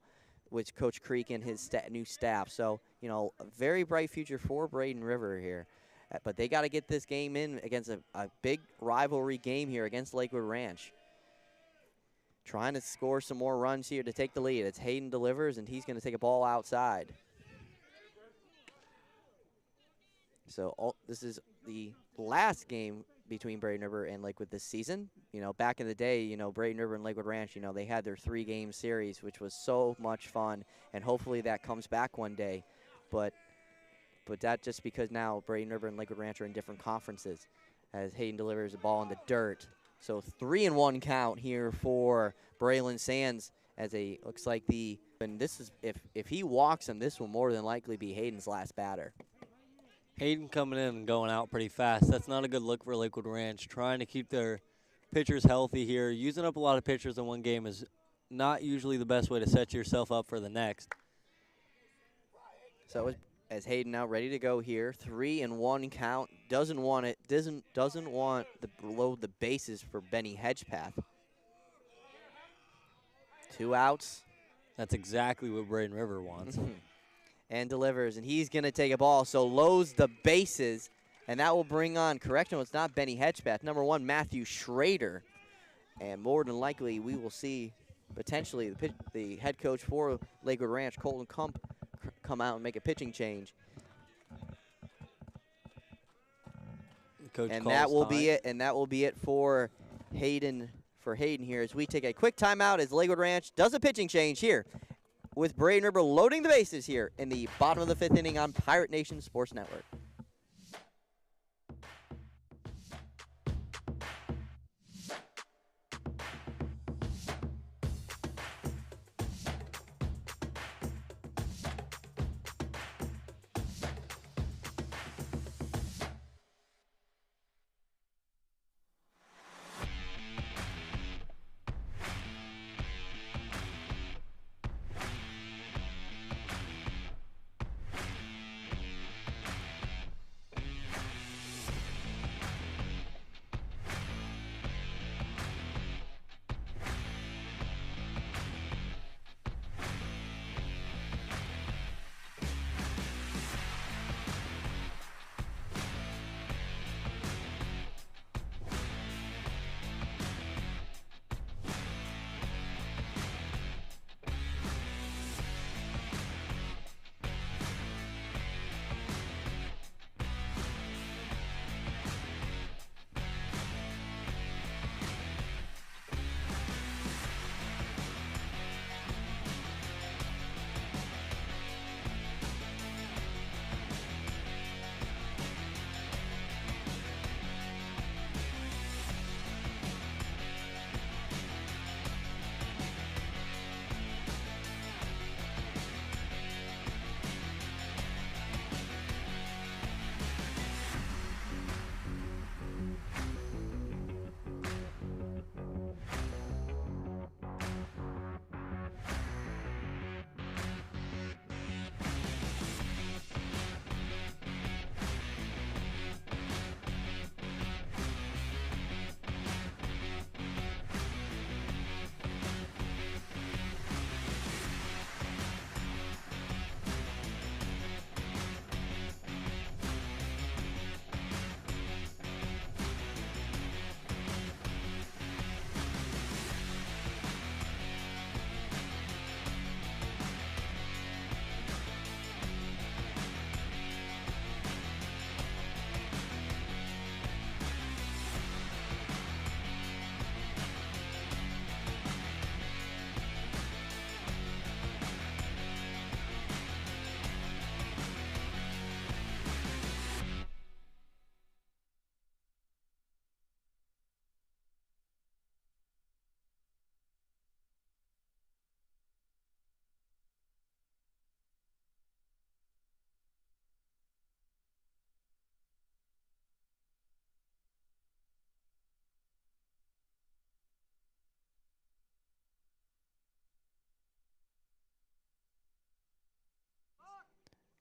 with Coach Creek and his new staff. So, a very bright future for Braden River here. But they got to get this game in against a big rivalry game here against Lakewood Ranch. Trying to score some more runs here to take the lead. It's Hayden delivers, and he's going to take a ball outside. So this is the last game between Braden River and Lakewood this season. Back in the day, Braden River and Lakewood Ranch, they had their 3-game series, which was so much fun, and hopefully that comes back one day. But that just because now Braden River and Lakewood Ranch are in different conferences as Hayden delivers a ball in the dirt. So 3-1 count here for Braylon Sands looks like and this is, if he walks him, this will more than likely be Hayden's last batter. Hayden coming in and going out pretty fast. That's not a good look for Lakewood Ranch. Trying to keep their pitchers healthy here. Using up a lot of pitchers in one game is not usually the best way to set yourself up for the next. So as Hayden now ready to go here, 3-1 count. Doesn't want to load the bases for Benny Hedgepath. 2 outs. That's exactly what Braden River wants. And delivers, and he's going to take a ball. So loads the bases, and that will bring on, correction, it's not Benny Hedgepath. Number 1, Matthew Schrader. And more than likely, we will see potentially the head coach for Lakewood Ranch, Colton Kump, come out and make a pitching change. And that will be it. And that will be it for Hayden. Here, as we take a quick timeout, as Lakewood Ranch does a pitching change here, with Braden River loading the bases here in the bottom of the 5th inning on Pirate Nation Sports Network.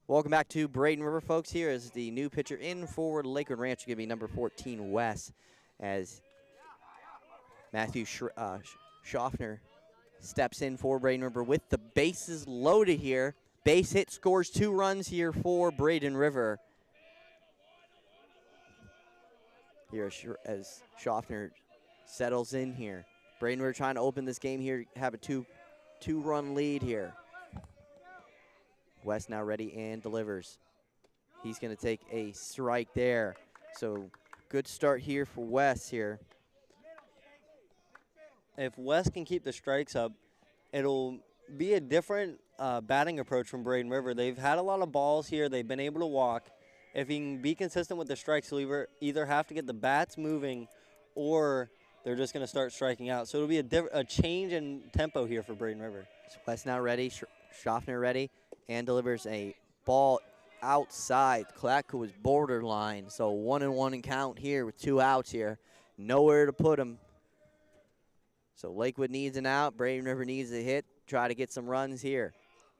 Welcome back to Braden River, folks. Here is the new pitcher in for Lakewood Ranch. Going to be number 14, Wes, as Matthew Schaffner steps in for Braden River with the bases loaded here. Base hit scores 2 runs here for Braden River. Here as Schaffner settles in here. Braden River trying to open this game here, have a two-run lead here. West now ready and delivers. He's going to take a strike there. So good start here for West here. If West can keep the strikes up, it'll be a different batting approach from Braden River. They've had a lot of balls here. They've been able to walk. If he can be consistent with the strikes, he'll either have to get the bats moving or they're just going to start striking out. So it'll be a change in tempo here for Braden River. So West now ready, Schaffner ready, and delivers a ball outside. Klatka was borderline, so 1-1 in count here with 2 outs here. Nowhere to put him. So Lakewood needs an out. Braden River needs a hit. Try to get some runs here.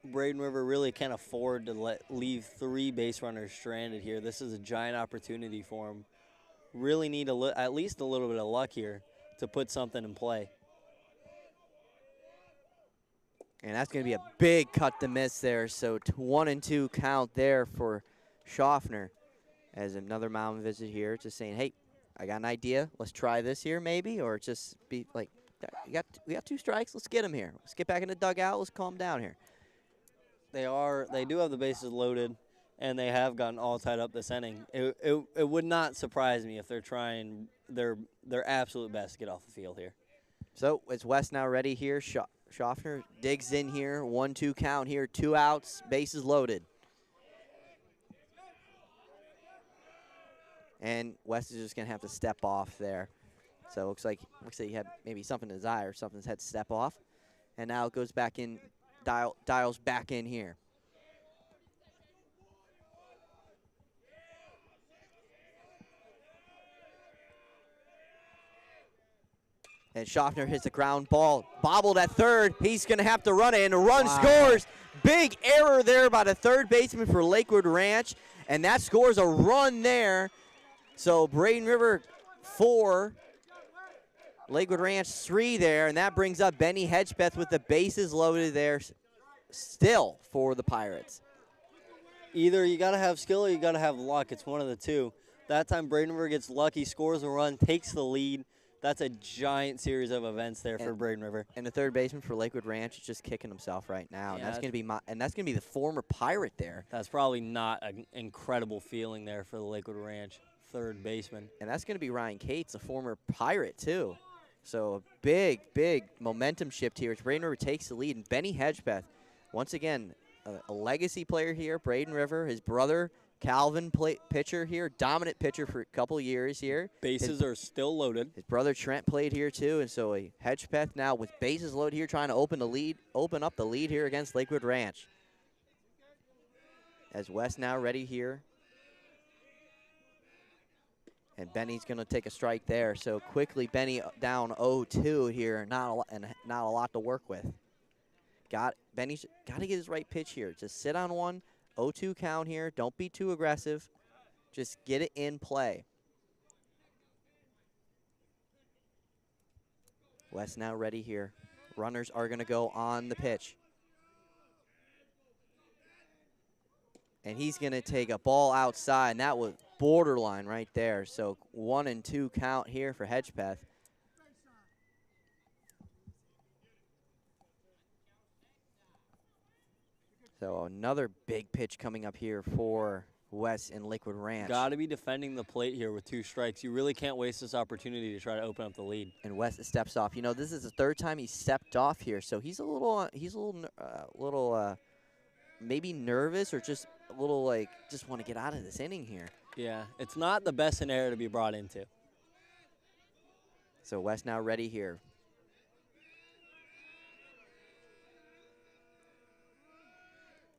Braden River really can't afford to leave 3 base runners stranded here. This is a giant opportunity for them. Really need at least a little bit of luck here to put something in play. And that's going to be a big cut to miss there. So 1-2 count there for Schaffner. As another mound visit here, just saying, hey, I got an idea. Let's try this here maybe, or just be like, we got 2 strikes. Let's get him here. Let's get back in the dugout. Let's calm down here. They do have the bases loaded, and they have gotten all tied up this inning. It would not surprise me if they're trying their absolute best to get off the field here. So is West now ready here? Schaffner digs in here. 1-2 count here. 2 outs. Bases loaded. And West is just going to have to step off there. So it looks like he had maybe something in his eye or something's had to step off. And now it goes back in, dials back in here. And Schaffner hits a ground ball, bobbled at third. He's going to have to run it, and a run scores. Big error there by the third baseman for Lakewood Ranch, and that scores a run there. So Braden River 4, Lakewood Ranch 3 there, and that brings up Benny Hedgepeth with the bases loaded there still for the Pirates. Either you got to have skill or you got to have luck. It's one of the two. That time Braden River gets lucky, scores a run, takes the lead. That's a giant series of events there for Braden River. And the third baseman for Lakewood Ranch is just kicking himself right now. Yeah, and that's going to be the former Pirate there. That's probably not an incredible feeling there for the Lakewood Ranch third baseman. And that's going to be Ryan Cates, a former Pirate too. So a big, big momentum shift here as Braden River takes the lead. And Benny Hedgepeth, once again, a legacy player here, Braden River, his brother Calvin, pitcher here, dominant pitcher for a couple years here. Bases are still loaded. His brother Trent played here too, and so a Hedgepeth now with bases loaded here, trying to open up the lead here against Lakewood Ranch. As West now ready here. And Benny's going to take a strike there. So quickly, Benny down 0-2 here, not a lot to work with. Benny's got to get his right pitch here. Just sit on one. 0-2 count here. Don't be too aggressive. Just get it in play. West now ready here. Runners are going to go on the pitch. And he's going to take a ball outside, and that was borderline right there. So 1-2 count here for Hedgepeth. So another big pitch coming up here for West and Lakewood Ranch. Got to be defending the plate here with 2 strikes. You really can't waste this opportunity to try to open up the lead. And West steps off. You know, this is the 3rd time he stepped off here, so he's a little maybe nervous or just a little like just want to get out of this inning here. Yeah, it's not the best scenario to be brought into. So West now ready here.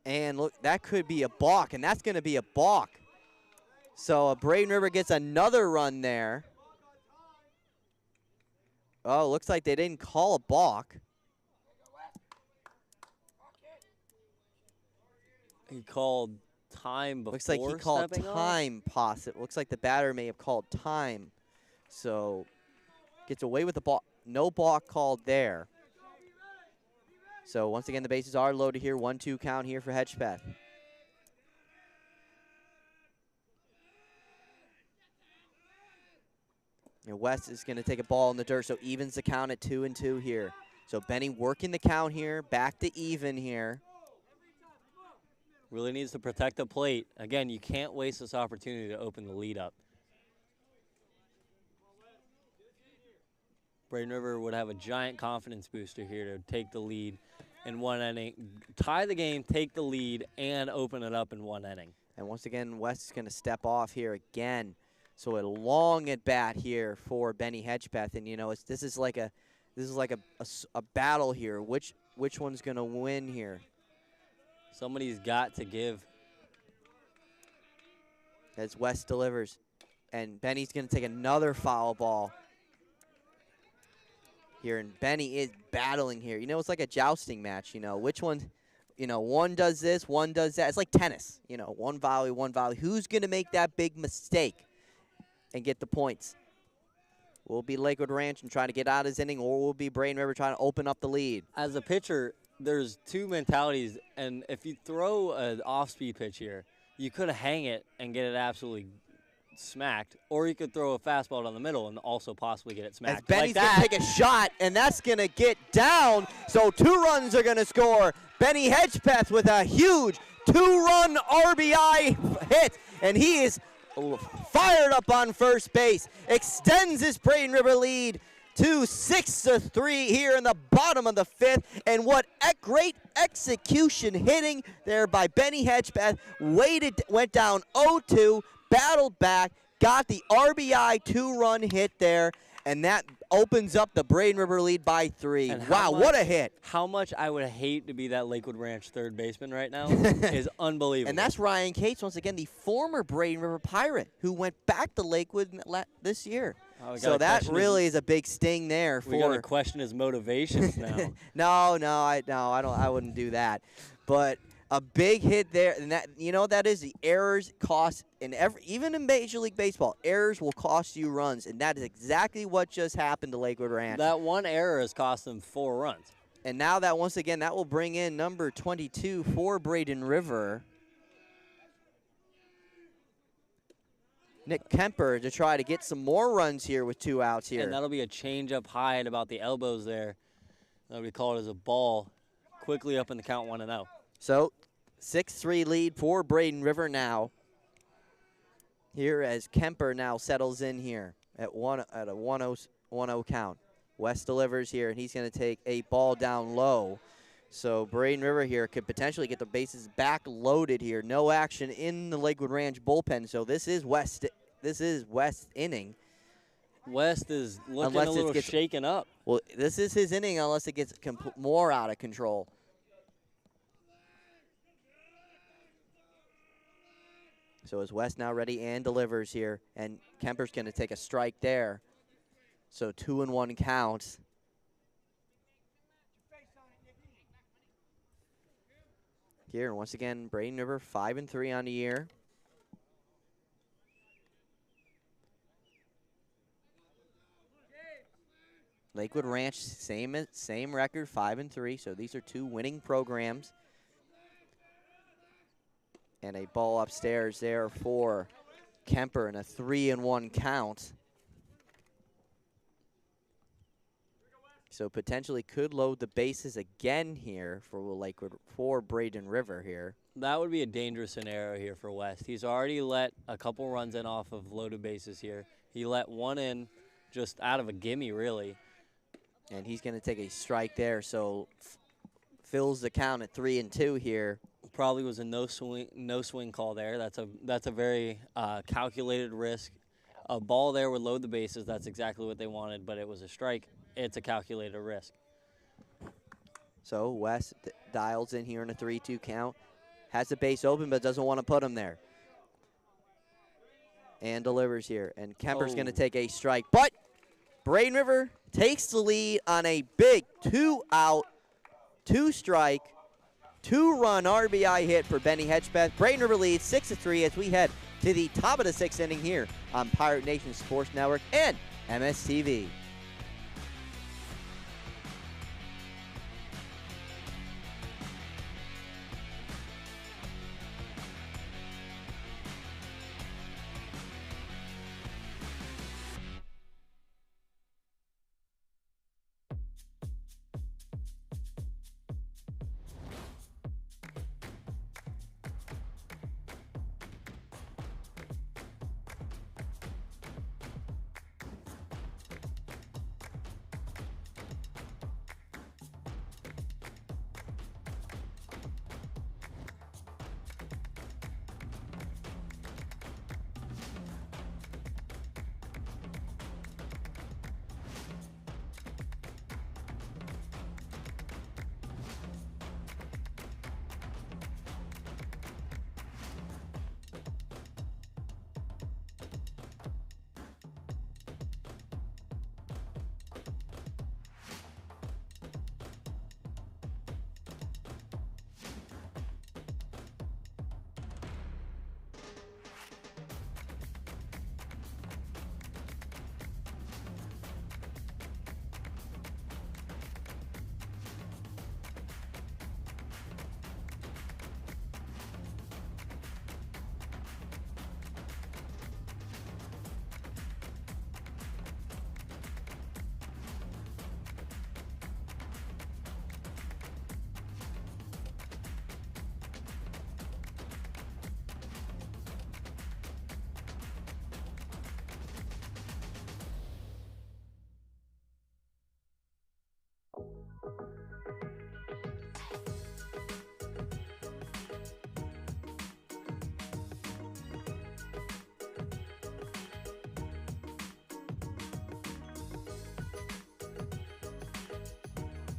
And look, that could be a balk, and that's going to be a balk. So Braden River gets another run there. Oh, looks like they didn't call a balk. He called time before Looks like he called stepping off. time, possible. Looks like the batter may have called time. So gets away with the ball. No balk called there. So once again, the bases are loaded here. 1-2 count here for Hedgepeth. And West is going to take a ball in the dirt, so evens the count at 2-2 here. So Benny working the count here, back to even here. Really needs to protect the plate. Again, you can't waste this opportunity to open the lead up. Braden River would have a giant confidence booster here to take the lead in one inning, tie the game, take the lead, and open it up in one inning. And once again, West is going to step off here again. So a long at bat here for Benny Hedgepeth, and you know this is like a battle here. Which one's going to win here? Somebody's got to give. As West delivers, and Benny's going to take another foul ball here, and Benny is battling here. You know, it's like a jousting match. You know, which one? You know, one does this, one does that. It's like tennis. You know, one volley, one volley. Who's going to make that big mistake and get the points? Will it be Lakewood Ranch and trying to get out his inning, or will it be Braden River trying to open up the lead? As a pitcher, there's two mentalities, and if you throw an off-speed pitch here, you could hang it and get it absolutely smacked, or you could throw a fastball down the middle and also possibly get it smacked. As Benny's going to take a shot, and that's going to get down, so 2 runs are going to score. Benny Hedgepeth with a huge 2-run RBI hit, and he is fired up on first base, extends his Braden River lead to 6-3 here in the bottom of the 5th. And what great execution hitting there by Benny Hedgepeth. Went down 0-2, battled back, got the RBI 2-run hit there, and that opens up the Braden River lead by 3. Wow, what a hit. How much I would hate to be that Lakewood Ranch third baseman right now is unbelievable. And that's Ryan Cates, once again, the former Braden River Pirate, who went back to Lakewood this year. Oh, so that really is a big sting there. We got to question his motivations now. I wouldn't do that. But a big hit there, and that that is the errors cost even in Major League Baseball. Errors will cost you runs, and that is exactly what just happened to Lakewood Ranch. That one error has cost them 4 runs. And now that once again that will bring in number 22 for Braden River, Nick Kemper, to try to get some more runs here with 2 outs here. And that'll be a change-up high at about the elbows there. That'll be called as a ball. Quickly up in the count 1-0. So 6-3 lead for Braden River now. Here as Kemper now settles in here at a 1-0 count. West delivers here, and he's going to take a ball down low. So Braden River here could potentially get the bases back loaded here. No action in the Lakewood Ranch bullpen, so this is West inning. West is looking a little shaken up. Well, this is his inning unless it gets more out of control. So is West now ready and delivers here, and Kemper's going to take a strike there. So 2-1 count. Here, once again, Braden River 5-3 on the year. Lakewood Ranch, same record, 5-3. So these are 2 winning programs. And a ball upstairs there for Kemper, and a 3-1 count. So potentially could load the bases again here for Lakewood, for Braden River here. That would be a dangerous scenario here for West. He's already let a couple runs in off of loaded bases here. He let one in just out of a gimme, really. And he's going to take a strike there, so fills the count at 3-2 here. Probably was a no swing call there. That's a very calculated risk. A ball there would load the bases. That's exactly what they wanted, but it was a strike. It's a calculated risk. So West dials in here in a 3-2 count. Has the base open, but doesn't want to put him there. And delivers here. And Kemper's going to take a strike. But Braden River takes the lead on a big 2-out, 2-strike 2-run RBI hit for Benny Hedgepeth. Braden River leads 6-3 as we head to the top of the 6th inning here on Pirate Nation Sports Network and MSTV.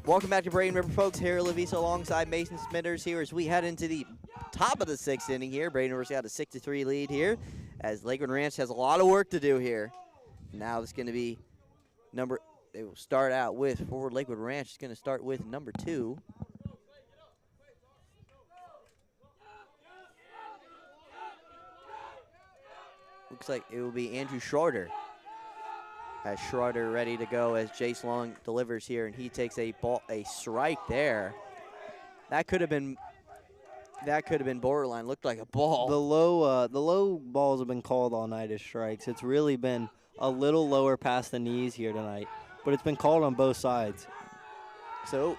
Welcome back to Braden River, folks. Harry Lavisa alongside Mason Smithers here as we head into the top of the 6th inning here. Braden River's got a 6-3 lead here as Lakewood Ranch has a lot of work to do here. Now it's going to be they will start out with, for Lakewood Ranch, it's going to start with number 2. Looks like it will be Andrew Schroeder. As Schroeder ready to go as Jace Long delivers here, and he takes a strike there. That could have been borderline. Looked like a ball. The low balls have been called all night as strikes. It's really been a little lower past the knees here tonight, but it's been called on both sides. So,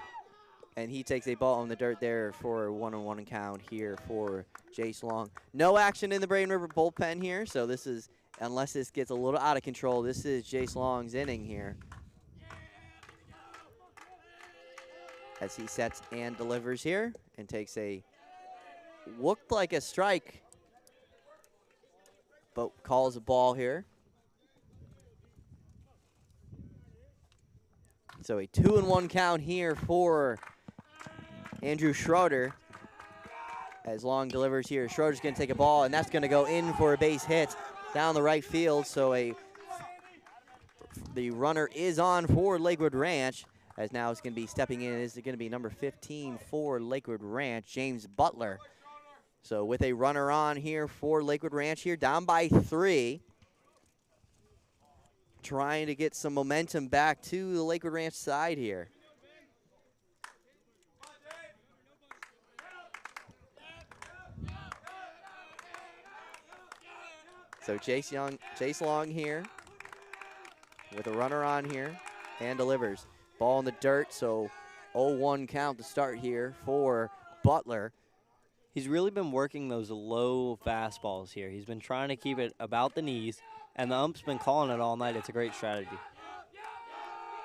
and he takes a ball on the dirt there for a 1-1 count here for Jace Long. No action in the Braden River bullpen here, so this is, unless this gets a little out of control, this is Jace Long's inning here. As he sets and delivers here and takes looked like a strike, but calls a ball here. So a 2-1 count here for Andrew Schroeder. As Long delivers here, Schroeder's going to take a ball, and that's going to go in for a base hit down the right field. So the runner is on for Lakewood Ranch, as now it's going to be stepping in. Is going to be number 15 for Lakewood Ranch, James Butler. So with a runner on here for Lakewood Ranch here, down by 3. Trying to get some momentum back to the Lakewood Ranch side here. So Jace Long here with a runner on here and delivers. Ball in the dirt, so 0-1 count to start here for Butler. He's really been working those low fastballs here. He's been trying to keep it about the knees, and the ump's been calling it all night. It's a great strategy.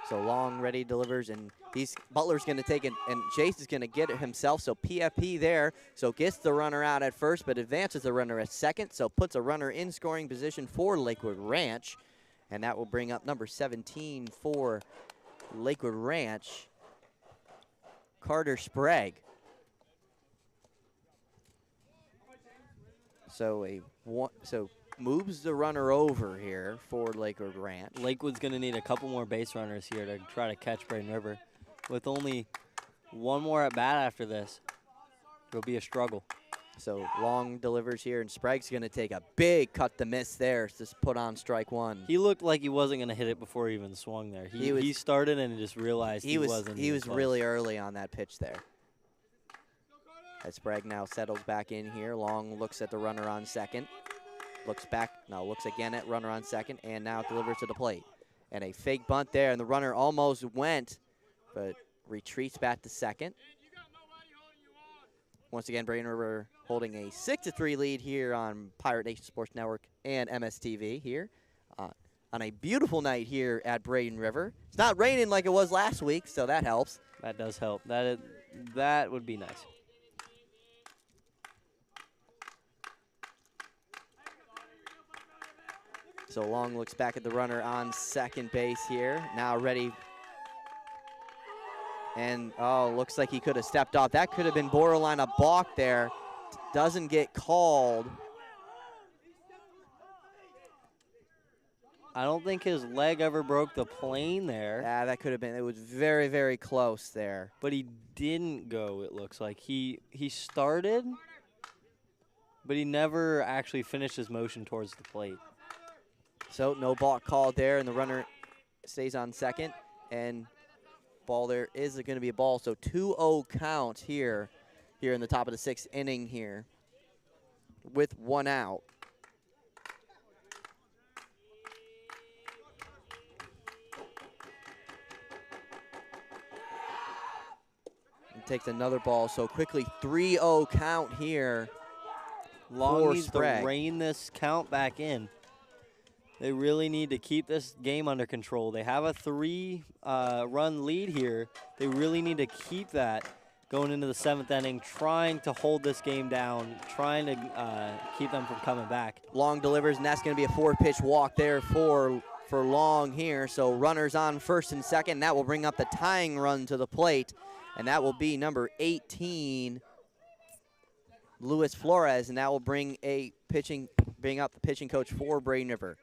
So Long ready delivers, and Butler's going to take it, and Jace is going to get it himself. So PFP there, so gets the runner out at first, but advances the runner at second, so puts a runner in scoring position for Lakewood Ranch, and that will bring up number 17 for Lakewood Ranch, Carter Sprague. So moves the runner over here for Lakewood Ranch. Lakewood's going to need a couple more base runners here to try to catch Braden River. With only one more at bat after this, It'll be a struggle. So Long delivers here, and Sprague's going to take a big cut to miss there. Just put on strike one. He looked like he wasn't going to hit it before he even swung there. He started and just realized he wasn't. He was really early on that pitch there. As Sprague now settles back in here, Long looks at the runner on second. Looks back, now looks again at runner on second, and now delivers to the plate. And a fake bunt there, and the runner almost went, but retreats back to second. Once again, Braden River holding a 6-3 lead here on Pirate Nation Sports Network and MSTV here on a beautiful night here at Braden River. It's not raining like it was last week, so that helps. That does help. That would be nice. So Long looks back at the runner on second base here, now ready. And, oh, looks like he could have stepped off. That could have been borderline a balk there. Doesn't get called. I don't think his leg ever broke the plane there. Yeah, that could have been. It was very, very close there. But he didn't go, it looks like. He started, but he never actually finished his motion towards the plate. So no balk called there, and the runner stays on second. And ball there is going to be a ball. So 2-0 count here in the top of the sixth inning here with one out. And takes another ball. So quickly 3-0 count here. Long needs to Sprague. rein this count back in. They really need to keep this game under control. They have a 3-run lead here. They really need to keep that going into the seventh inning, trying to hold this game down, trying to keep them from coming back. Long delivers, and that's going to be a 4-pitch walk there for Long here. So runners on first and second. That will bring up the tying run to the plate, and that will be number 18, Luis Flores, and that will bring up the pitching coach for Braden River.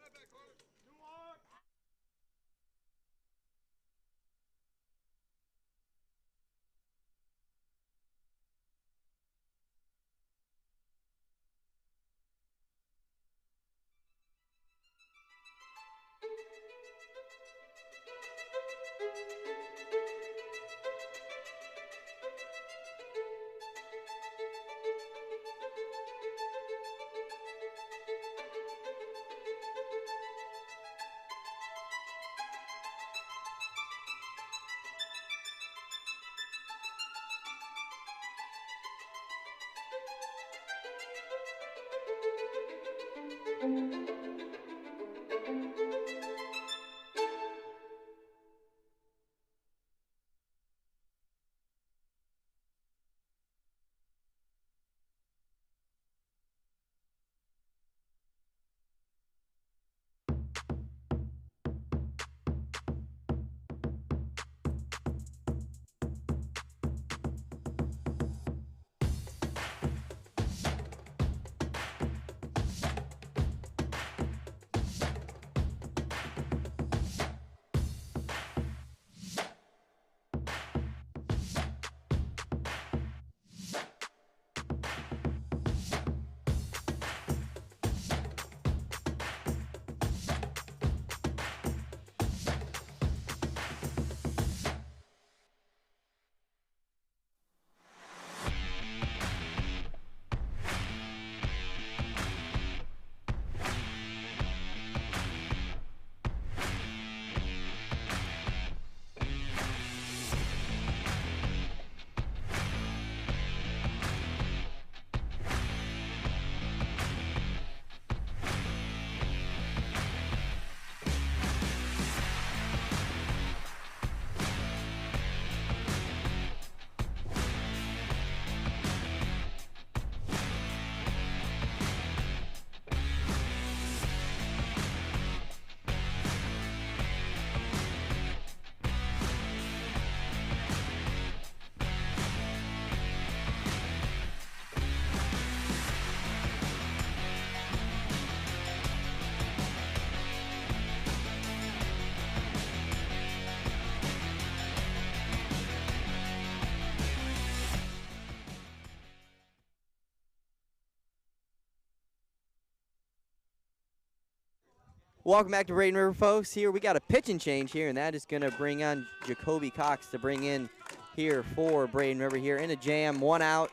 Welcome back to Braden River, folks. Here we got a pitching change here, and that is going to bring on Jacoby Cox to bring in here for Braden River here in a jam. 1 out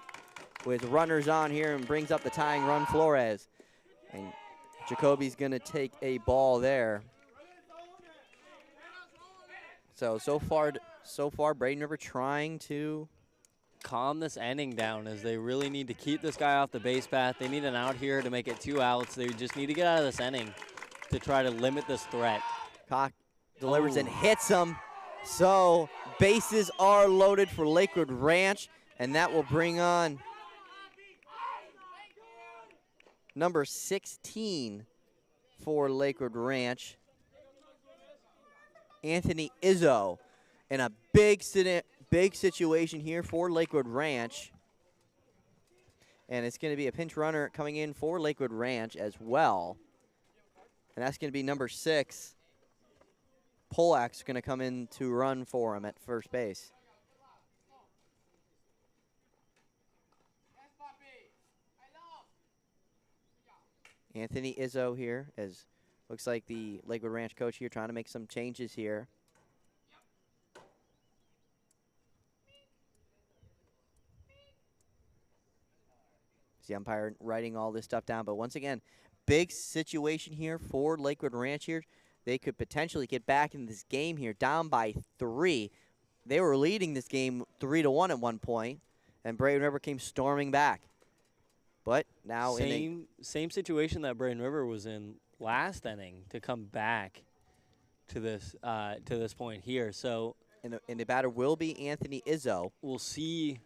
with runners on here and brings up the tying run, Flores. And Jacoby's going to take a ball there. So far, Braden River trying to calm this inning down, as they really need to keep this guy off the base path. They need an out here to make it 2 outs. They just need to get out of this inning to try to limit this threat. Cox delivers and hits him. So bases are loaded for Lakewood Ranch, and that will bring on number 16 for Lakewood Ranch, Anthony Izzo, in a big situation here for Lakewood Ranch. And it's going to be a pinch runner coming in for Lakewood Ranch as well. And that's going to be number 6. Polak's going to come in to run for him at first base. Anthony Izzo here, as looks like the Lakewood Ranch coach here trying to make some changes here. The umpire writing all this stuff down, but once again, big situation here for Lakewood Ranch here. They could potentially get back in this game here, down by 3. They were leading this game 3-1 at one point, and Braden River came storming back. But now same situation that Braden River was in last inning to come back to this point here. So and the batter will be Anthony Izzo. We'll see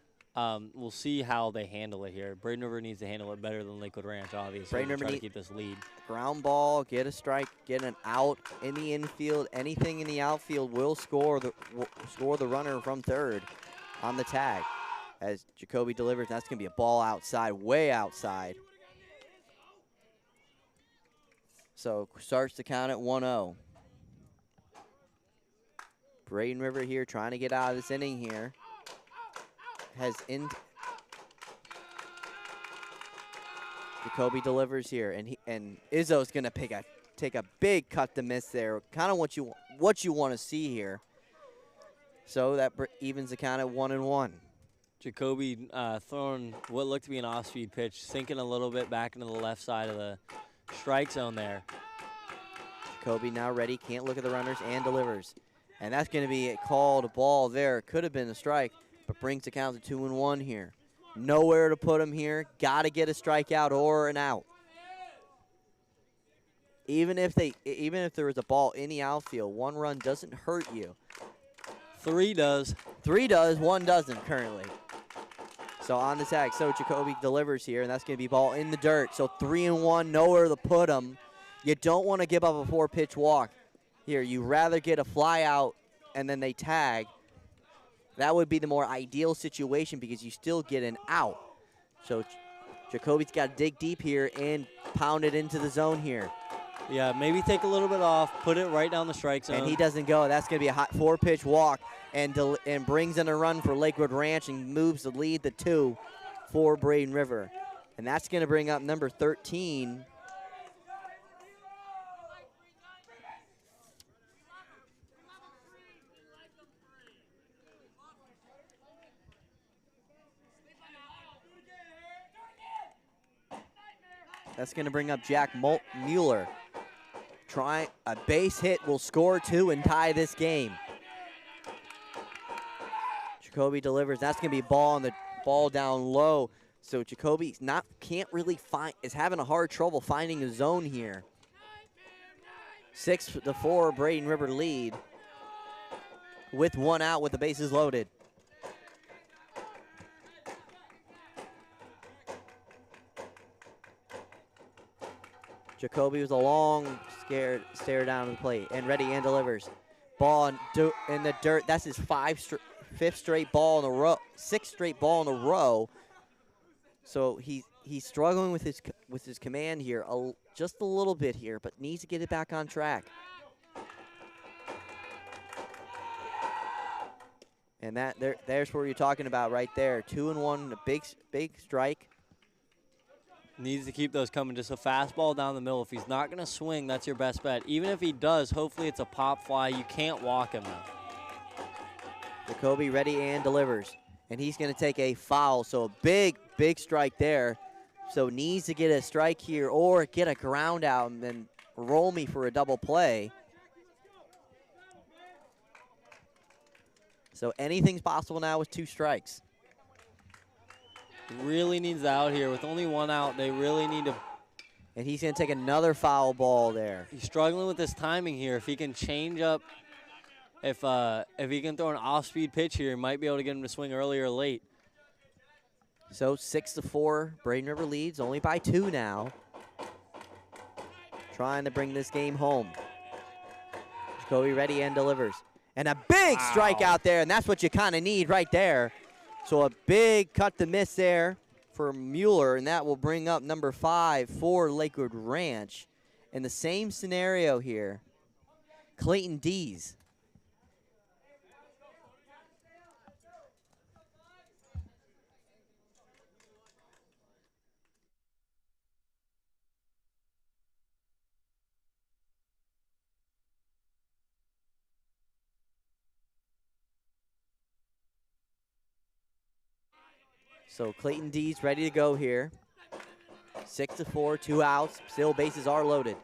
how they handle it here. Braden River needs to handle it better than Lakewood Ranch, obviously. Braden River try to keep this lead. Ground ball, get a strike, get an out in the infield. Anything in the outfield will score the runner from third on the tag. As Jacoby delivers, that's going to be a ball outside, way outside. So starts to count at 1-0. Braden River here trying to get out of this inning here. Jacoby delivers here, and Izzo's going to take a big cut to miss there. Kind of what you want to see here. So that evens the count at 1-1. Jacoby throwing what looked to be an off-speed pitch, sinking a little bit back into the left side of the strike zone there. Jacoby now ready, can't look at the runners, and delivers. And that's going to be a called ball there. Could have been a strike, but brings the count to 2-1 here. Nowhere to put him here. Got to get a strikeout or an out. Even if there was a ball in the outfield, 1 run doesn't hurt you. 3 does. 3 does, 1 doesn't currently. So on the tag, so Jacoby delivers here, and that's going to be ball in the dirt. So 3-1, nowhere to put him. You don't want to give up a 4-pitch walk here. You rather get a fly out and then they tag. That would be the more ideal situation because you still get an out. So Jacoby's got to dig deep here and pound it into the zone here. Yeah, maybe take a little bit off, put it right down the strike zone. And he doesn't go. That's going to be a hot 4-pitch walk and brings in a run for Lakewood Ranch and moves the lead to 2 for Braden River. And that's going to bring up number 13. That's going to bring up Jack Mueller. Try a base hit will score 2 and tie this game. Jacoby delivers. That's going to be ball on the ball down low. So Jacoby is having a hard trouble finding a zone here. 6-4 Braden River lead with 1 out with the bases loaded. Jacoby was a long stare down to the plate and ready and delivers. Ball in the dirt. That's his 5th straight ball in a row, 6th straight ball in a row. So he's struggling with his command here just a little bit here, but needs to get it back on track. And there's what you're talking about right there. 2-1, a big strike. Needs to keep those coming. Just a fastball down the middle. If he's not going to swing, that's your best bet. Even if he does, hopefully it's a pop fly. You can't walk him though. Jacoby ready and delivers. And he's going to take a foul. So a big, big strike there. So needs to get a strike here or get a ground out and then roll me for a double play. So anything's possible now with 2 strikes. Really needs out here. With only 1 out, they really need to. And he's going to take another foul ball there. He's struggling with his timing here. If he can change up, if he can throw an off-speed pitch here, he might be able to get him to swing early or late. So 6-4, Braden River leads, only by 2 now. Trying to bring this game home. Jacoby ready and delivers. And a big strike out there, and that's what you kind of need right there. So a big cut to miss there for Mueller, and that will bring up number 5 for Lakewood Ranch. In the same scenario here, Clayton Dees. So Clayton Dees ready to go here. 6-4, 2 outs. Still bases are loaded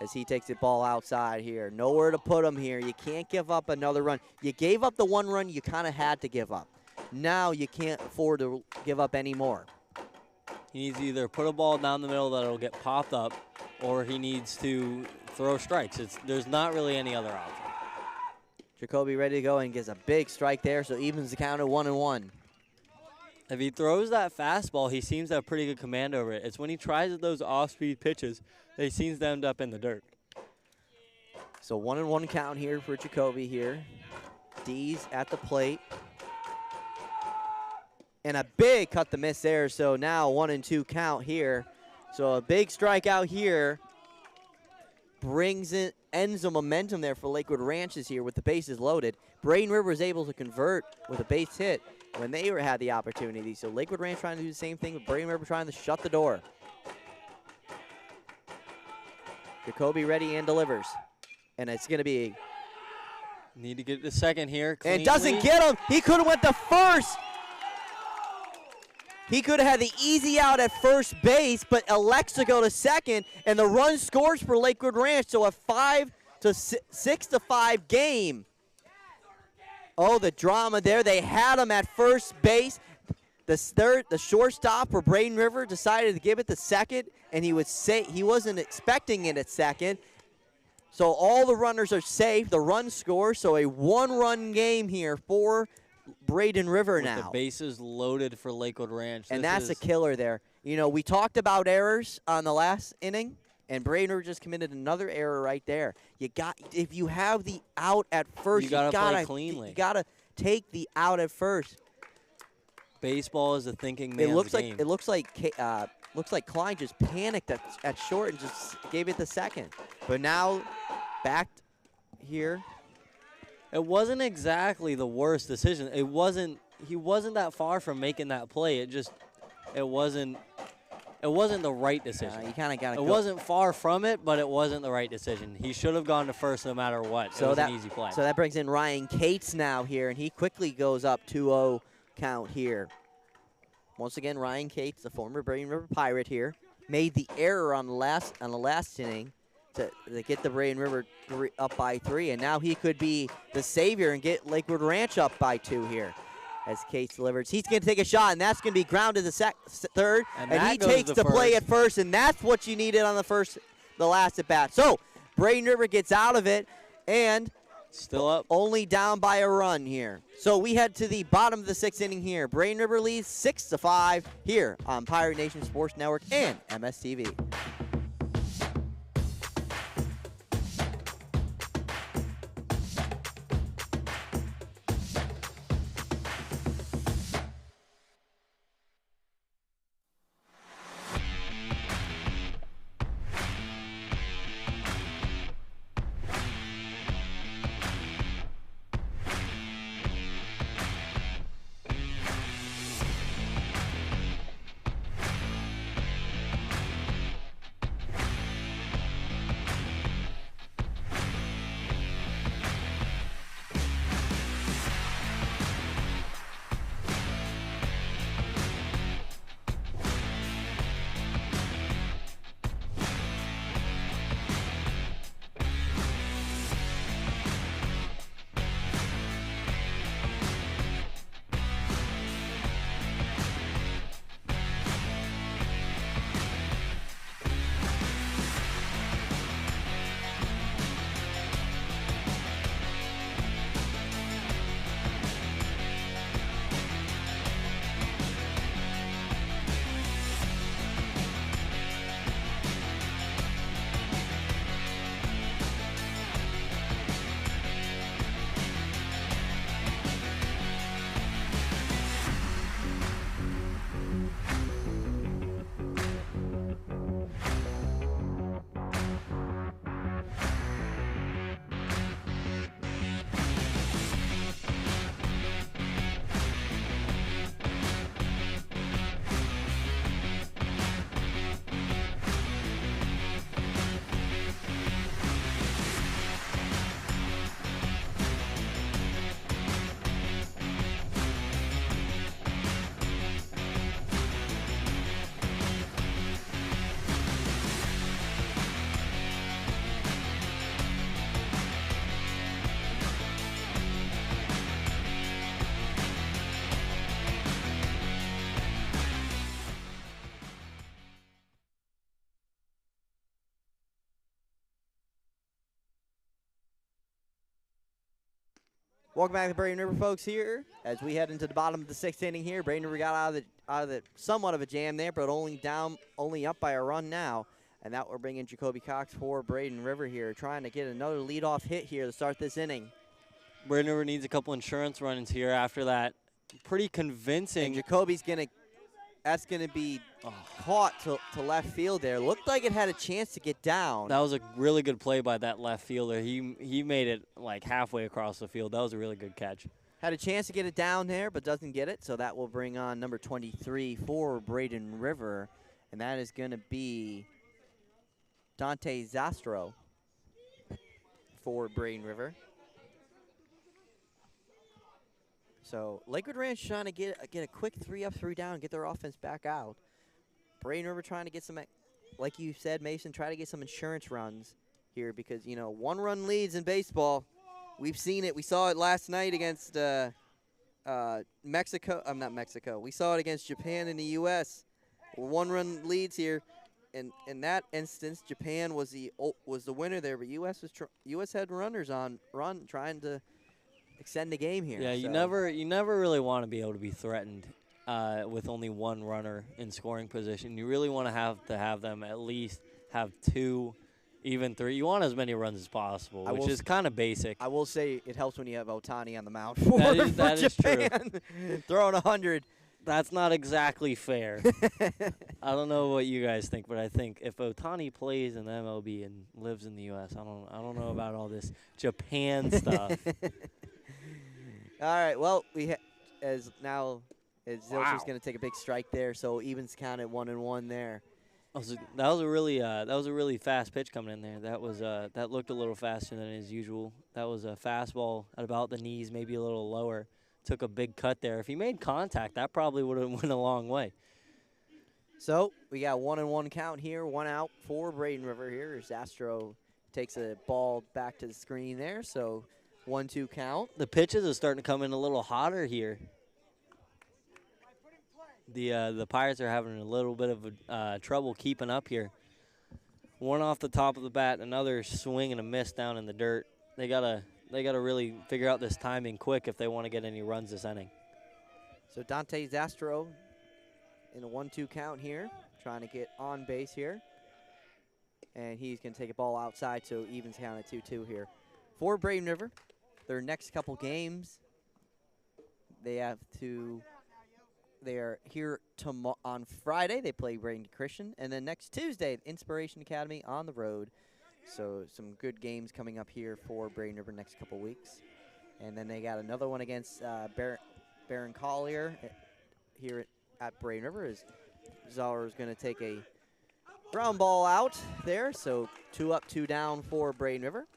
as he takes the ball outside here. Nowhere to put him here. You can't give up another run. You gave up the 1 run you kind of had to give up. Now you can't afford to give up any more. He needs to either put a ball down the middle that'll get popped up, or he needs to throw strikes. There's not really any other option. Jacoby ready to go and gets a big strike there, so evens the count at 1-1. If he throws that fastball, he seems to have pretty good command over it. It's when he tries those off-speed pitches that he seems to end up in the dirt. So 1-1 count here for Jacoby here. Dees at the plate. And a big cut to miss there, so now 1-2 count here. So a big strikeout here ends the momentum there for Lakewood Ranches here with the bases loaded. Braden River is able to convert with a base hit when they had the opportunity. So Lakewood Ranch trying to do the same thing, with Braden River trying to shut the door. Jacoby ready and delivers. And it's going to be... Need to get the second here. And doesn't get him. He could have went to first. He could have had the easy out at first base, but elects to go to second, and the run scores for Lakewood Ranch. So a 6-5 game. Oh, the drama there. They had him at first base. The shortstop for Braden River decided to give it to second, and he wasn't expecting it at second. So all the runners are safe. The run scores. So a 1-run game here for Braden River now. The bases loaded for Lakewood Ranch. And that's a killer there. You know, we talked about errors on the last inning, and Braden River just committed another error right there. If you have the out at first, you gotta play cleanly. You gotta take the out at first. Baseball is a thinking man's game. It looks like Klein just panicked at short and just gave it the second. But now back here. It wasn't exactly the worst decision. He wasn't that far from making that play. It wasn't the right decision. You kind of got to. It wasn't far from it, but it wasn't the right decision. He should have gone to first no matter what. So it was an easy play. So that brings in Ryan Cates now here, and he quickly goes up 2-0 count here. Once again, Ryan Cates, the former Braden River Pirate here, made the error on the last inning to get the Braden River up by 3, and now he could be the savior and get Lakewood Ranch up by 2 here. As Cates delivers, he's going to take a shot, and that's going to be grounded to third, and he takes the play at first, and that's what you needed on the last at bat. So Braden River gets out of it, and still up, only down by a run here. So we head to the bottom of the 6th inning here. Braden River leads 6-5 here on Pirate Nation Sports Network and MSTV. Welcome back to Braden River, folks, here as we head into the bottom of the 6th inning here. Braden River got out of the somewhat of a jam there, but only up by a run now. And that will bring in Jacoby Cox for Braden River here, trying to get another leadoff hit here to start this inning. Braden River needs a couple insurance runs here after that. Pretty convincing. And Jacoby's that's gonna be caught to left field there. Looked like it had a chance to get down. That was a really good play by that left fielder. He made it like halfway across the field. That was a really good catch. Had a chance to get it down there, but doesn't get it. So that will bring on number 23 for Braden River, and that is gonna be Dante Zastro for Braden River. So Lakewood Ranch trying to get a quick 3-up, 3-down, get their offense back out. Braden River trying to get some, like you said, Mason, try to get some insurance runs here because, you know, 1-run leads in baseball. We've seen it. We saw it last night against Mexico. Not Mexico. We saw it against Japan in the U.S. 1-run leads here. In that instance, Japan was the winner there, but U.S. had runners on trying to extend the game here. Yeah, you never really want to be able to be threatened with only one runner in scoring position. You really want to have them at least have 2, even 3. You want as many runs as possible, which is kind of basic. I will say it helps when you have Otani on the mound that is Japan. True. Throwing 100. That's not exactly fair. I don't know what you guys think, but I think if Otani plays in the MLB and lives in the U.S., I don't know about all this Japan stuff. All right, well, as Zilcher's going to take a big strike there, so evens count at 1-1 there. That was a really fast pitch coming in there. That looked a little faster than his usual. That was a fastball at about the knees, maybe a little lower. Took a big cut there. If he made contact, that probably would have went a long way. So we got 1-1 count here, 1 out for Braden River here. Zastro takes a ball back to the screen there, so 1-2 count. The pitches are starting to come in a little hotter here. The Pirates are having a little bit of trouble keeping up here. One off the top of the bat, another swing and a miss down in the dirt. They gotta really figure out this timing quick if they want to get any runs this inning. So Dante Zastro in a 1-2 count here, trying to get on base here. And he's going to take a ball outside, so evens count at 2-2 here. For Braden River, their next couple games, they are here on Friday. They play Braden Christian. And then next Tuesday, Inspiration Academy on the road. So some good games coming up here for Braden River next couple weeks. And then they got another one against Baron Collier here at Braden River. As Zauer is going to take a ground ball out there. So 2 up, 2 down for Braden River.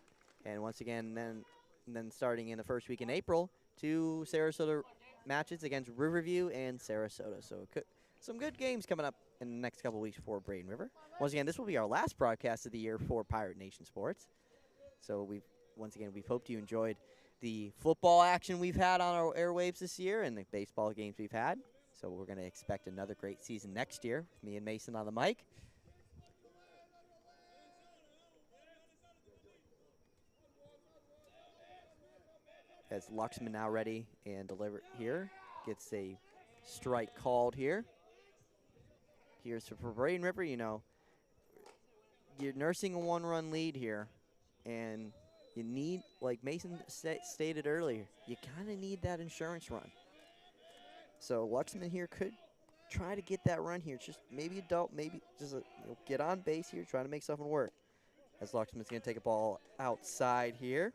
And once again, then starting in the first week in April, 2 Sarasota matches against Riverview and Sarasota. So some good games coming up in the next couple weeks for Braden River. Once again, this will be our last broadcast of the year for Pirate Nation Sports. So we hope you enjoyed the football action we've had on our airwaves this year and the baseball games we've had. So we're going to expect another great season next year. Me and Mason on the mic. As Luxman now ready and delivered here. Gets a strike called here. Here's for Braden River, you know, you're nursing a 1-run lead here, and you need, like Mason stated earlier, you kind of need that insurance run. So Luxman here could try to get that run here. Just maybe just get on base here, try to make something work. As Luxman's going to take a ball outside here.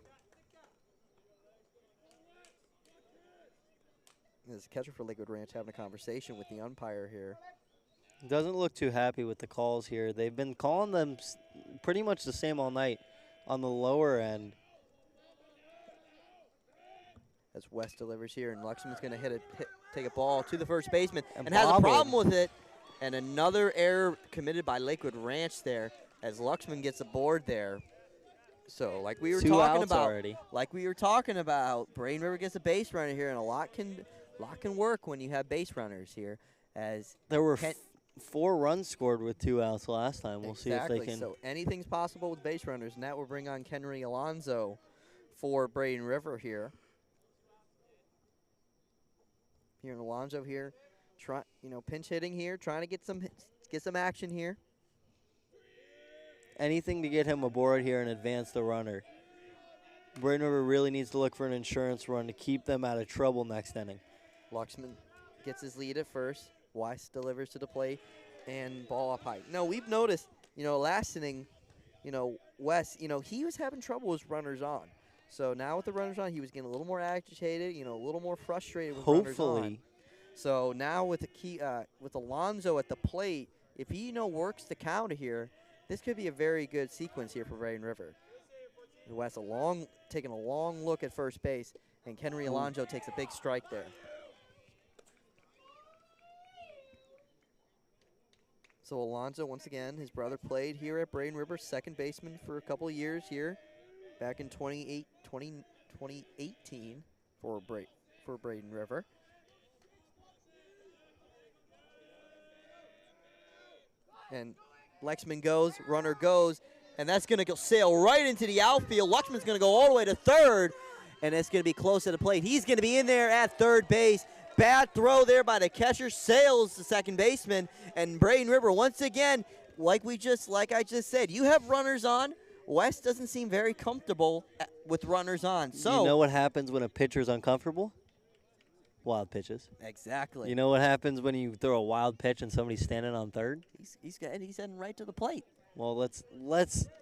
There's a catcher for Lakewood Ranch having a conversation with the umpire here. Doesn't look too happy with the calls here. They've been calling them pretty much the same all night on the lower end. As West delivers here, and Luxman's going to take a ball to the first baseman and has bobbled. a problem with it. And another error committed by Lakewood Ranch there as Luxman gets aboard there. So like we were talking about, Braden River gets a base runner here, and a lot can work when you have base runners here. As there were 4 runs scored with 2 outs last time. We'll see if they can. So anything's possible with base runners, and that will bring on Kenry Alonso for Braden River here. here in Alonso here, pinch hitting here, trying to get some action here. Anything to get him aboard here and advance the runner. Braden River really needs to look for an insurance run to keep them out of trouble next inning. Luxman gets his lead at first. Weiss delivers to the plate, and ball up high. No, we've noticed, last inning, Wes, he was having trouble with runners on. So now with the runners on, he was getting a little more agitated, a little more frustrated with runners on. So now with with Alonso at the plate, if he works the counter here, this could be a very good sequence here for Braden River. Wes taking a long look at first base, and Henry Alonso takes a big strike there. So Alonso, once again, his brother played here at Braden River, second baseman for a couple of years here, back in 2018 for Braden River. And Lexman goes, runner goes, and that's going to sail right into the outfield. Luxman's going to go all the way to third, and it's going to be close to the plate. He's going to be in there at third base. Bad throw there by the catcher, sails the second baseman, and Braden River once again, like I just said, you have runners on. West doesn't seem very comfortable with runners on. So you know what happens when a pitcher's uncomfortable? Wild pitches. Exactly. You know what happens when you throw a wild pitch and somebody's standing on third? He's heading right to the plate. Well, let's.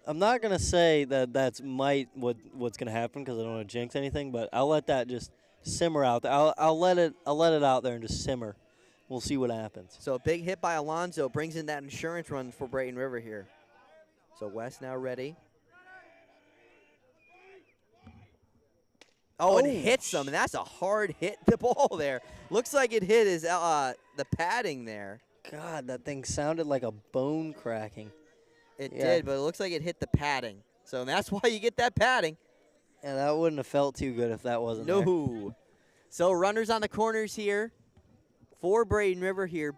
I'm not gonna say that's what's gonna happen because I don't want to jinx anything, but I'll let that just simmer out there. I'll let it out there and just simmer. We'll see what happens. So a big hit by Alonso brings in that insurance run for Braden River here. So West now ready. Oh, it hits him, and that's a hard hit. The ball there looks like it hit his the padding there. God, that thing sounded like a bone cracking. It did, but it looks like it hit the padding. So that's why you get that padding. And that wouldn't have felt too good if that wasn't there. No. So runners on the corners here for Braden River here.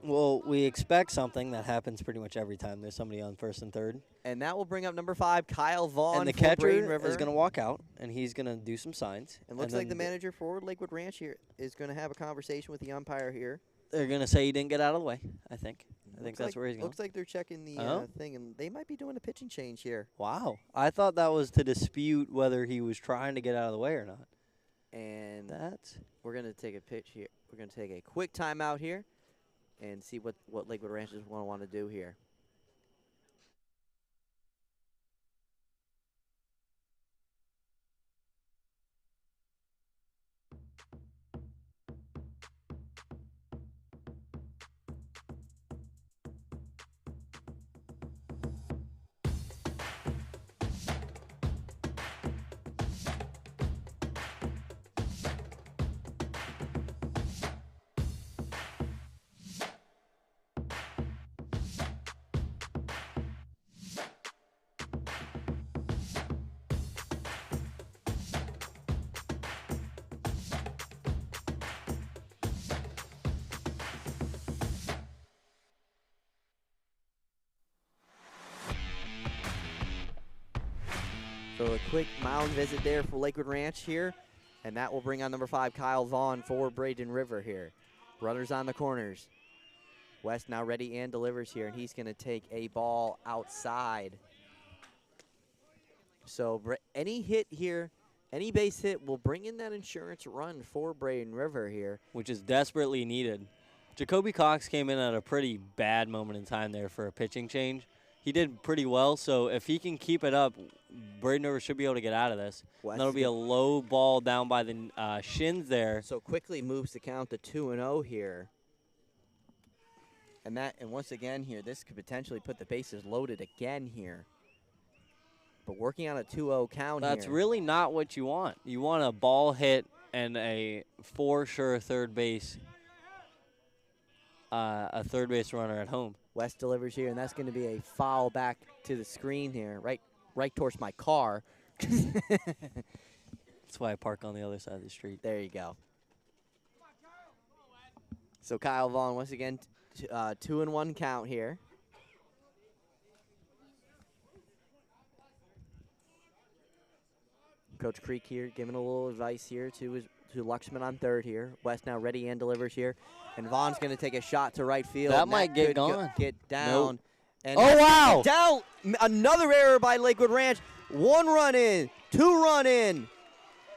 Well, we expect something that happens pretty much every time there's somebody on first and third. And that will bring up number 5, Kyle Vaughn. And the for catcher Braden River. is going to walk out, and he's going to do some signs. And looks like the manager for Lakewood Ranch here is going to have a conversation with the umpire here. They're going to say he didn't get out of the way, I think. I think that's where he's going. Looks like they're checking the thing, and they might be doing a pitching change here. Wow. I thought that was to dispute whether he was trying to get out of the way or not. And we're going to take a pitch here. We're going to take a quick timeout here and see what Lakewood Ranch is going to want to do here. So a quick mound visit there for Lakewood Ranch here, and that will bring on number 5, Kyle Vaughn for Braden River here. Runners on the corners. West now ready and delivers here, and he's going to take a ball outside. So any hit here, any base hit will bring in that insurance run for Braden River here. Which is desperately needed. Jacoby Cox came in at a pretty bad moment in time there for a pitching change. He did pretty well, so if he can keep it up, Braden River should be able to get out of this. That'll be a low ball down by the shins there. So quickly moves the count to 2-0 here. And once again here, this could potentially put the bases loaded again here. But working on a 2-0 count here. That's really not what you want. You want a ball hit and a for sure third base, a third base runner at home. West delivers here, and that's going to be a foul back to the screen here, right towards my car. That's why I park on the other side of the street. There you go. So Kyle Vaughn, once again, 2-1 count here. Coach Creek here giving a little advice here to Luxman on third here. West now ready and delivers here. And Vaughn's going to take a shot to right field. That and might get could gone. Get down. Nope. And Oh, wow. down. Another error by Lakewood Ranch. 1 run in, 2 run in.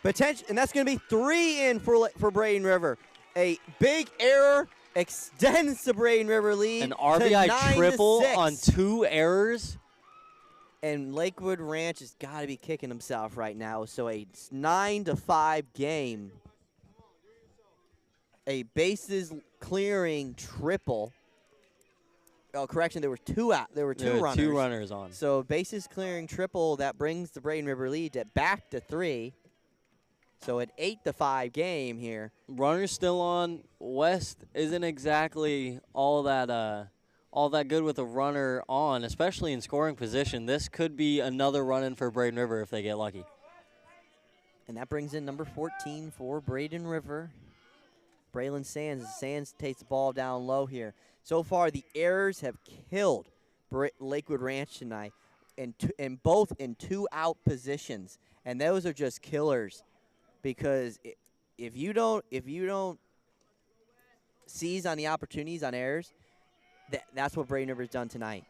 Potential, and that's going to be 3 in for Braden River. A big error extends the Braden River lead. An RBI triple 9-6. on 2 errors. And Lakewood Ranch has got to be kicking himself right now. So a 9-5 game. A bases clearing triple. Oh, correction, there were 2 out. There were 2 runners. 2 runners on. So bases clearing triple, that brings the Braden River lead back to 3. So an 8-5 game here. Runners still on. West isn't exactly all that good with a runner on, especially in scoring position. This could be another run-in for Braden River if they get lucky. And that brings in number 14 for Braden River, Braylon Sands. Sands takes the ball down low here. So far, the errors have killed Lakewood Ranch tonight, and both in 2-out positions. And those are just killers, because if you don't seize on the opportunities on errors, that's what Braden River's done tonight.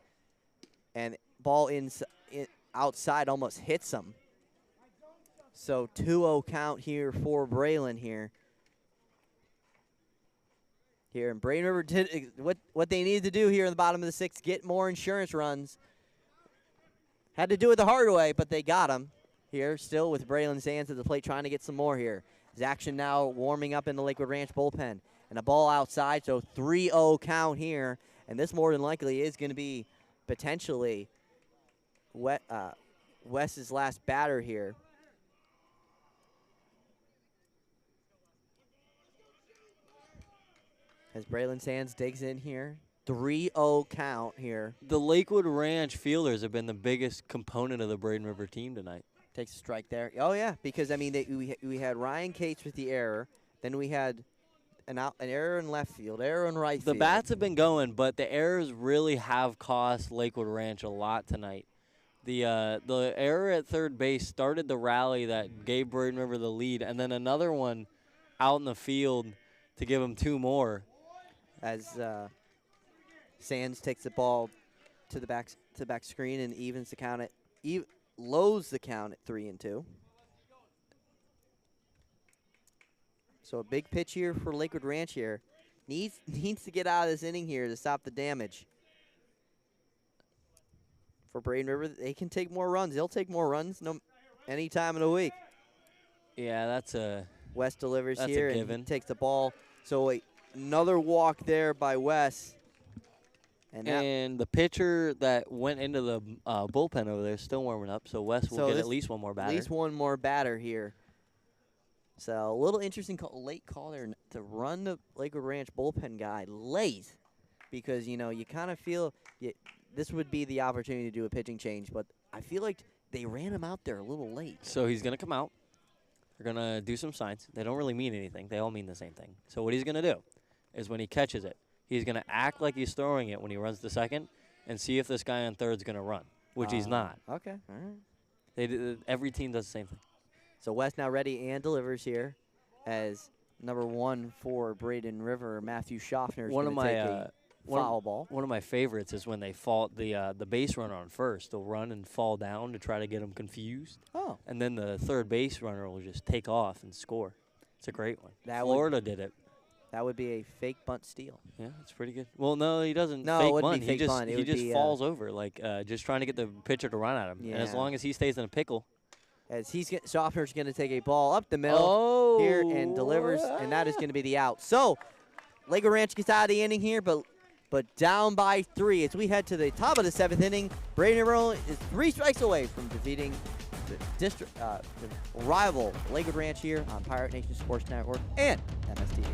And ball outside almost hits them. So 2-0 count here for Braylon here. And Braden River did what they needed to do here in the bottom of the 6th, get more insurance runs. Had to do it the hard way, but they got them here, still with Braylon Sands at the plate trying to get some more here. His action now warming up in the Lakewood Ranch bullpen. And a ball outside, so 3-0 count here. And this more than likely is going to be potentially Wes's last batter here. As Braylon Sands digs in here. 3-0 count here. The Lakewood Ranch fielders have been the biggest component of the Braden River team tonight. Takes a strike there. Oh, yeah, because, I mean, we had Ryan Cates with the error. Then we had an error in left field, error in right field. The bats have been going, but the errors really have cost Lakewood Ranch a lot tonight. The error at third base started the rally that gave Braden River the lead, and then another one out in the field to give them 2 more. As Sands takes the ball to the back screen and evens the count at lows the count at 3-2. So a big pitch here for Lakewood Ranch here. Needs to get out of this inning here to stop the damage. For Braden River, they can take more runs. They'll take more runs any time of the week. Yeah, that's a West delivers that's here a given. And he takes the ball. So another walk there by West. And the pitcher that went into the bullpen over there is still warming up, so West will get at least one more batter. At least one more batter here. So a little interesting late call there to run the Lakewood Ranch bullpen guy late, because, you kind of feel this would be the opportunity to do a pitching change, but I feel like they ran him out there a little late. So he's going to come out. They're going to do some signs. They don't really mean anything. They all mean the same thing. So what he's going to do is when he catches it, he's going to act like he's throwing it when he runs to second and see if this guy on third is going to run, which he's not. Okay, all right. Every team does the same thing. So West now ready and delivers here as number 1 for Braden River, Matthew Schaffner, is going to take a foul ball. One of my favorites is when they fault the base runner on first. They'll run and fall down to try to get him confused. Oh. And then the third base runner will just take off and score. It's a great one. Florida did it. That would be a fake bunt steal. Yeah, it's pretty good. Well, no, he doesn't No, fake it wouldn't bunt. be fake bunt. He just falls over, just trying to get the pitcher to run at him. Yeah. And as long as he stays in a pickle. As Schaffner's going to take a ball up the middle here and delivers, and that is going to be the out. So Lakewood Ranch gets out of the inning here, but down by 3 as we head to the top of the 7th inning. Braden River is 3 strikes away from defeating the rival Lakewood Ranch here on Pirate Nation Sports Network and MSTV.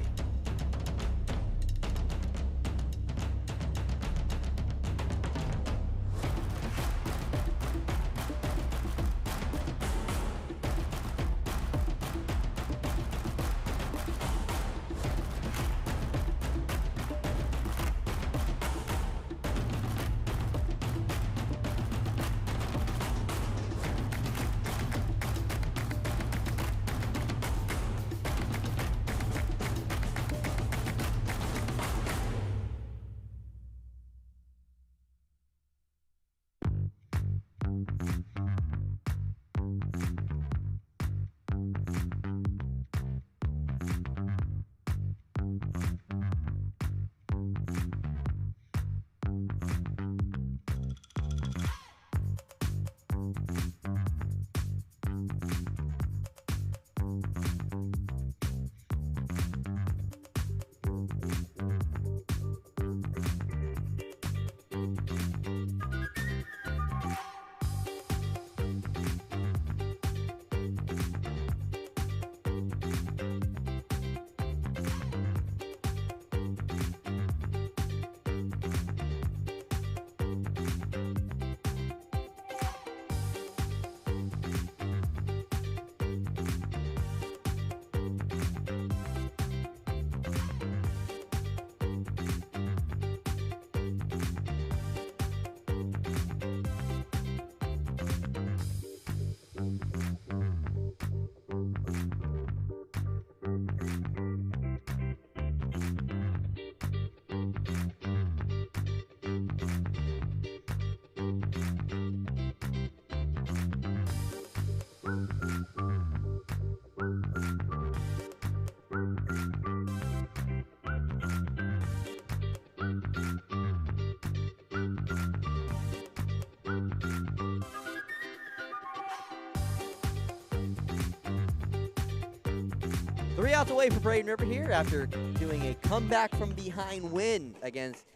3 outs away for Braden River here after doing a comeback from behind win against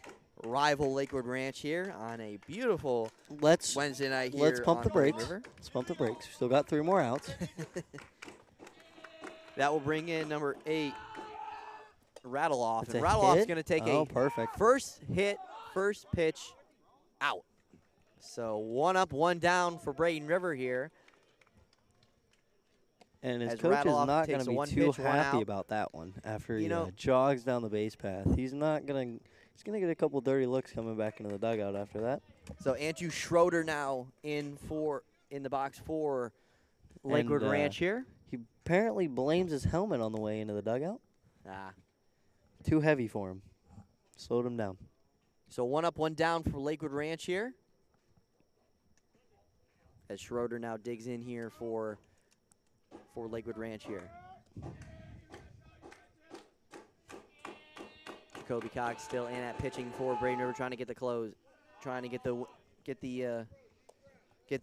rival Lakewood Ranch here on a beautiful Wednesday night here. Let's pump the Braden brakes. River. Let's pump the brakes. Still got 3 more outs. That will bring in number 8, Rattle Off. It's and a Rattle Off's hit? going to take Oh, a perfect. first hit, first pitch, out. So 1 up, 1 down for Braden River here. And his As coach is Rattle-Off not going takes to a be one too pitch, 1 happy out. about that one after You he know- jogs down the base path. He's not going to. He's going to get a couple dirty looks coming back into the dugout after that. So Andrew Schroeder now in the box for Lakewood And, Ranch here. He apparently blames his helmet on the way into the dugout. Ah. Too heavy for him. Slowed him down. So 1 up, 1 down for Lakewood Ranch here. As Schroeder now digs in here for Lakewood Ranch here. Jacoby Cox still in at pitching for Braden River, trying to get the close, trying to get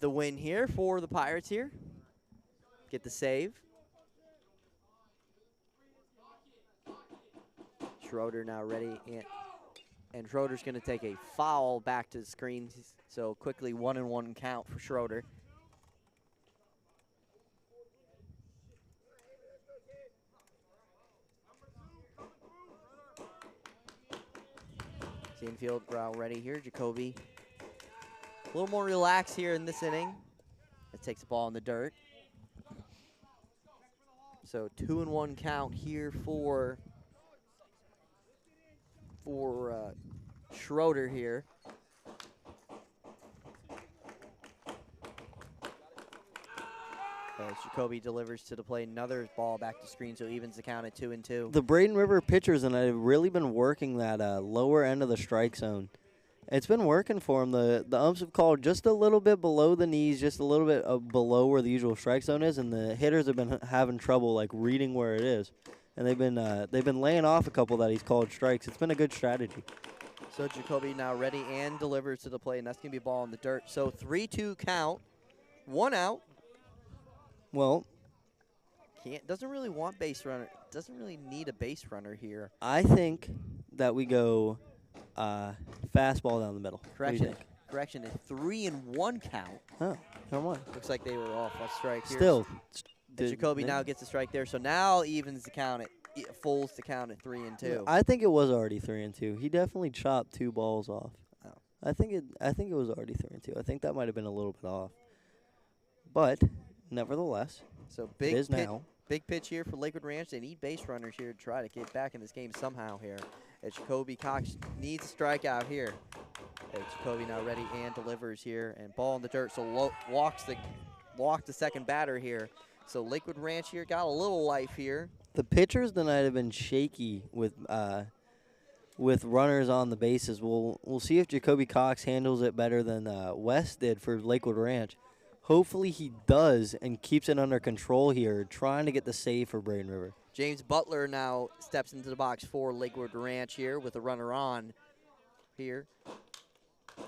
the win here for the Pirates here. Get the save. Schroeder now ready, and Schroeder's going to take a foul back to the screen. So quickly 1-1 count for Schroeder. Infield route ready here. Jacoby a little more relaxed here in this inning. It takes the ball in the dirt. So 2-1 count here for Schroeder here. As Jacoby delivers to the plate, another ball back to screen, so evens the count at 2-2. The Braden River pitchers and I have really been working that lower end of the strike zone. It's been working for them. The umps have called just a little bit below the knees, just a little bit below where the usual strike zone is, and the hitters have been having trouble like reading where it is. And they've been laying off a couple that he's called strikes. It's been a good strategy. So Jacoby now ready and delivers to the plate, and that's going to be a ball in the dirt. So 3-2 count, 1 out. Well, Doesn't really want base runner. Doesn't really need a base runner here. I think that we go fastball down the middle. What do you Correction. think? Correction. A 3-1 count. Oh, come on. Looks like they were off a strike here. Still. Jacoby now gets a strike there, so now evens the count at folds the count at 3-2. I think it was already 3-2. He definitely chopped 2 balls off. Oh. I think it was already 3-2. I think that might have been a little bit off. But nevertheless, So it big is pitch, now. big pitch here for Lakewood Ranch. They need base runners here to try to get back in this game somehow here. As Jacoby Cox needs a strikeout here. As Jacoby now ready and delivers here, and ball in the dirt. So walks the second batter here. So Lakewood Ranch here got a little life here. The pitchers tonight have been shaky with runners on the bases. We'll see if Jacoby Cox handles it better than West did for Lakewood Ranch. Hopefully he does and keeps it under control here, trying to get the save for Braden River. James Butler now steps into the box for Lakewood Ranch here with a runner on here.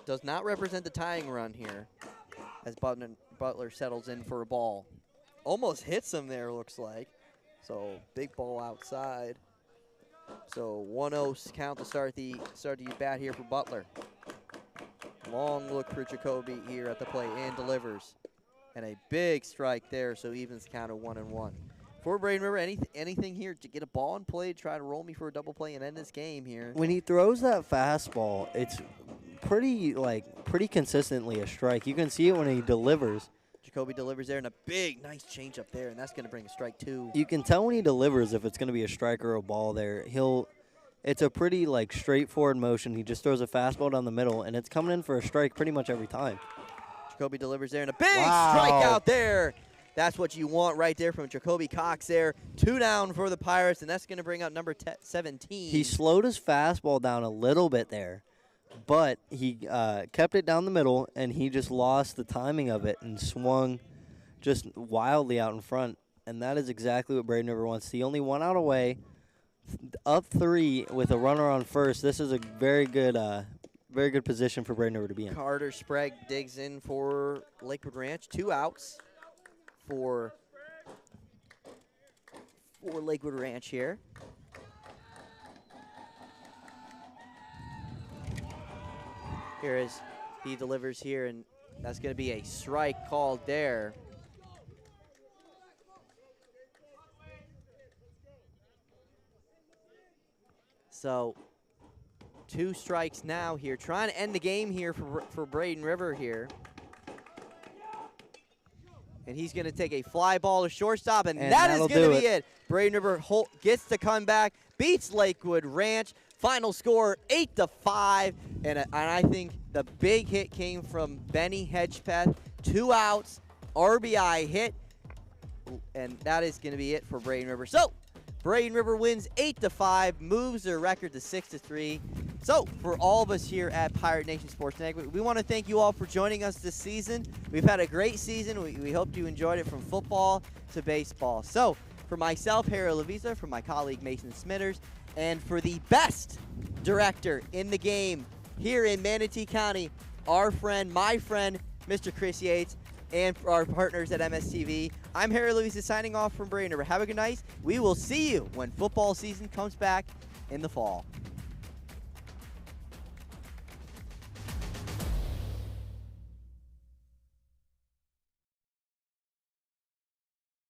Does not represent the tying run here as Butler settles in for a ball. Almost hits him there, looks like. So big ball outside. So 1-0 count to start the bat here for Butler. Long look for Jacoby here at the plate and delivers. And a big strike there, so evens the count at 1-1. For Braden River, anything here to get a ball in play, try to roll me for a double play and end this game here. When he throws that fastball, it's pretty consistently a strike. You can see it when he delivers. Jacoby delivers there, and a big, nice change up there, and that's going to bring a strike 2. You can tell when he delivers if it's going to be a strike or a ball there. It's a pretty straightforward motion. He just throws a fastball down the middle, and it's coming in for a strike pretty much every time. Jacoby delivers there, and a big strikeout there. That's what you want right there from Jacoby Cox there. 2 down for the Pirates, and that's going to bring out number 17. He slowed his fastball down a little bit there, but he kept it down the middle, and he just lost the timing of it and swung just wildly out in front. And that is exactly what Braden River wants. He only 1 out away, up 3 with a runner on first. This is a very good position for Braden River to be in. Carter Sprague digs in for Lakewood Ranch. 2 outs for Lakewood Ranch here. Here is, he delivers here, and that's going to be a strike called there. So 2 strikes now here, trying to end the game here for Braden River here. And he's going to take a fly ball to shortstop, and that is going to be it. Braden River gets the comeback, beats Lakewood Ranch. Final score 8-5, and I think the big hit came from Benny Hedgepeth. 2 outs, RBI hit, and that is going to be it for Braden River. So Braden River wins 8-5, moves their record to 6-3. So for all of us here at Pirate Nation Sports Network, we want to thank you all for joining us this season. We've had a great season. We hope you enjoyed it from football to baseball. So for myself, Harry Lavisa, for my colleague Mason Smithers, and for the best director in the game here in Manatee County, our friend, my friend, Mr. Chris Yates, and for our partners at MSTV, I'm Harry Lavisa signing off from Braden River. Have a good night. We will see you when football season comes back in the fall.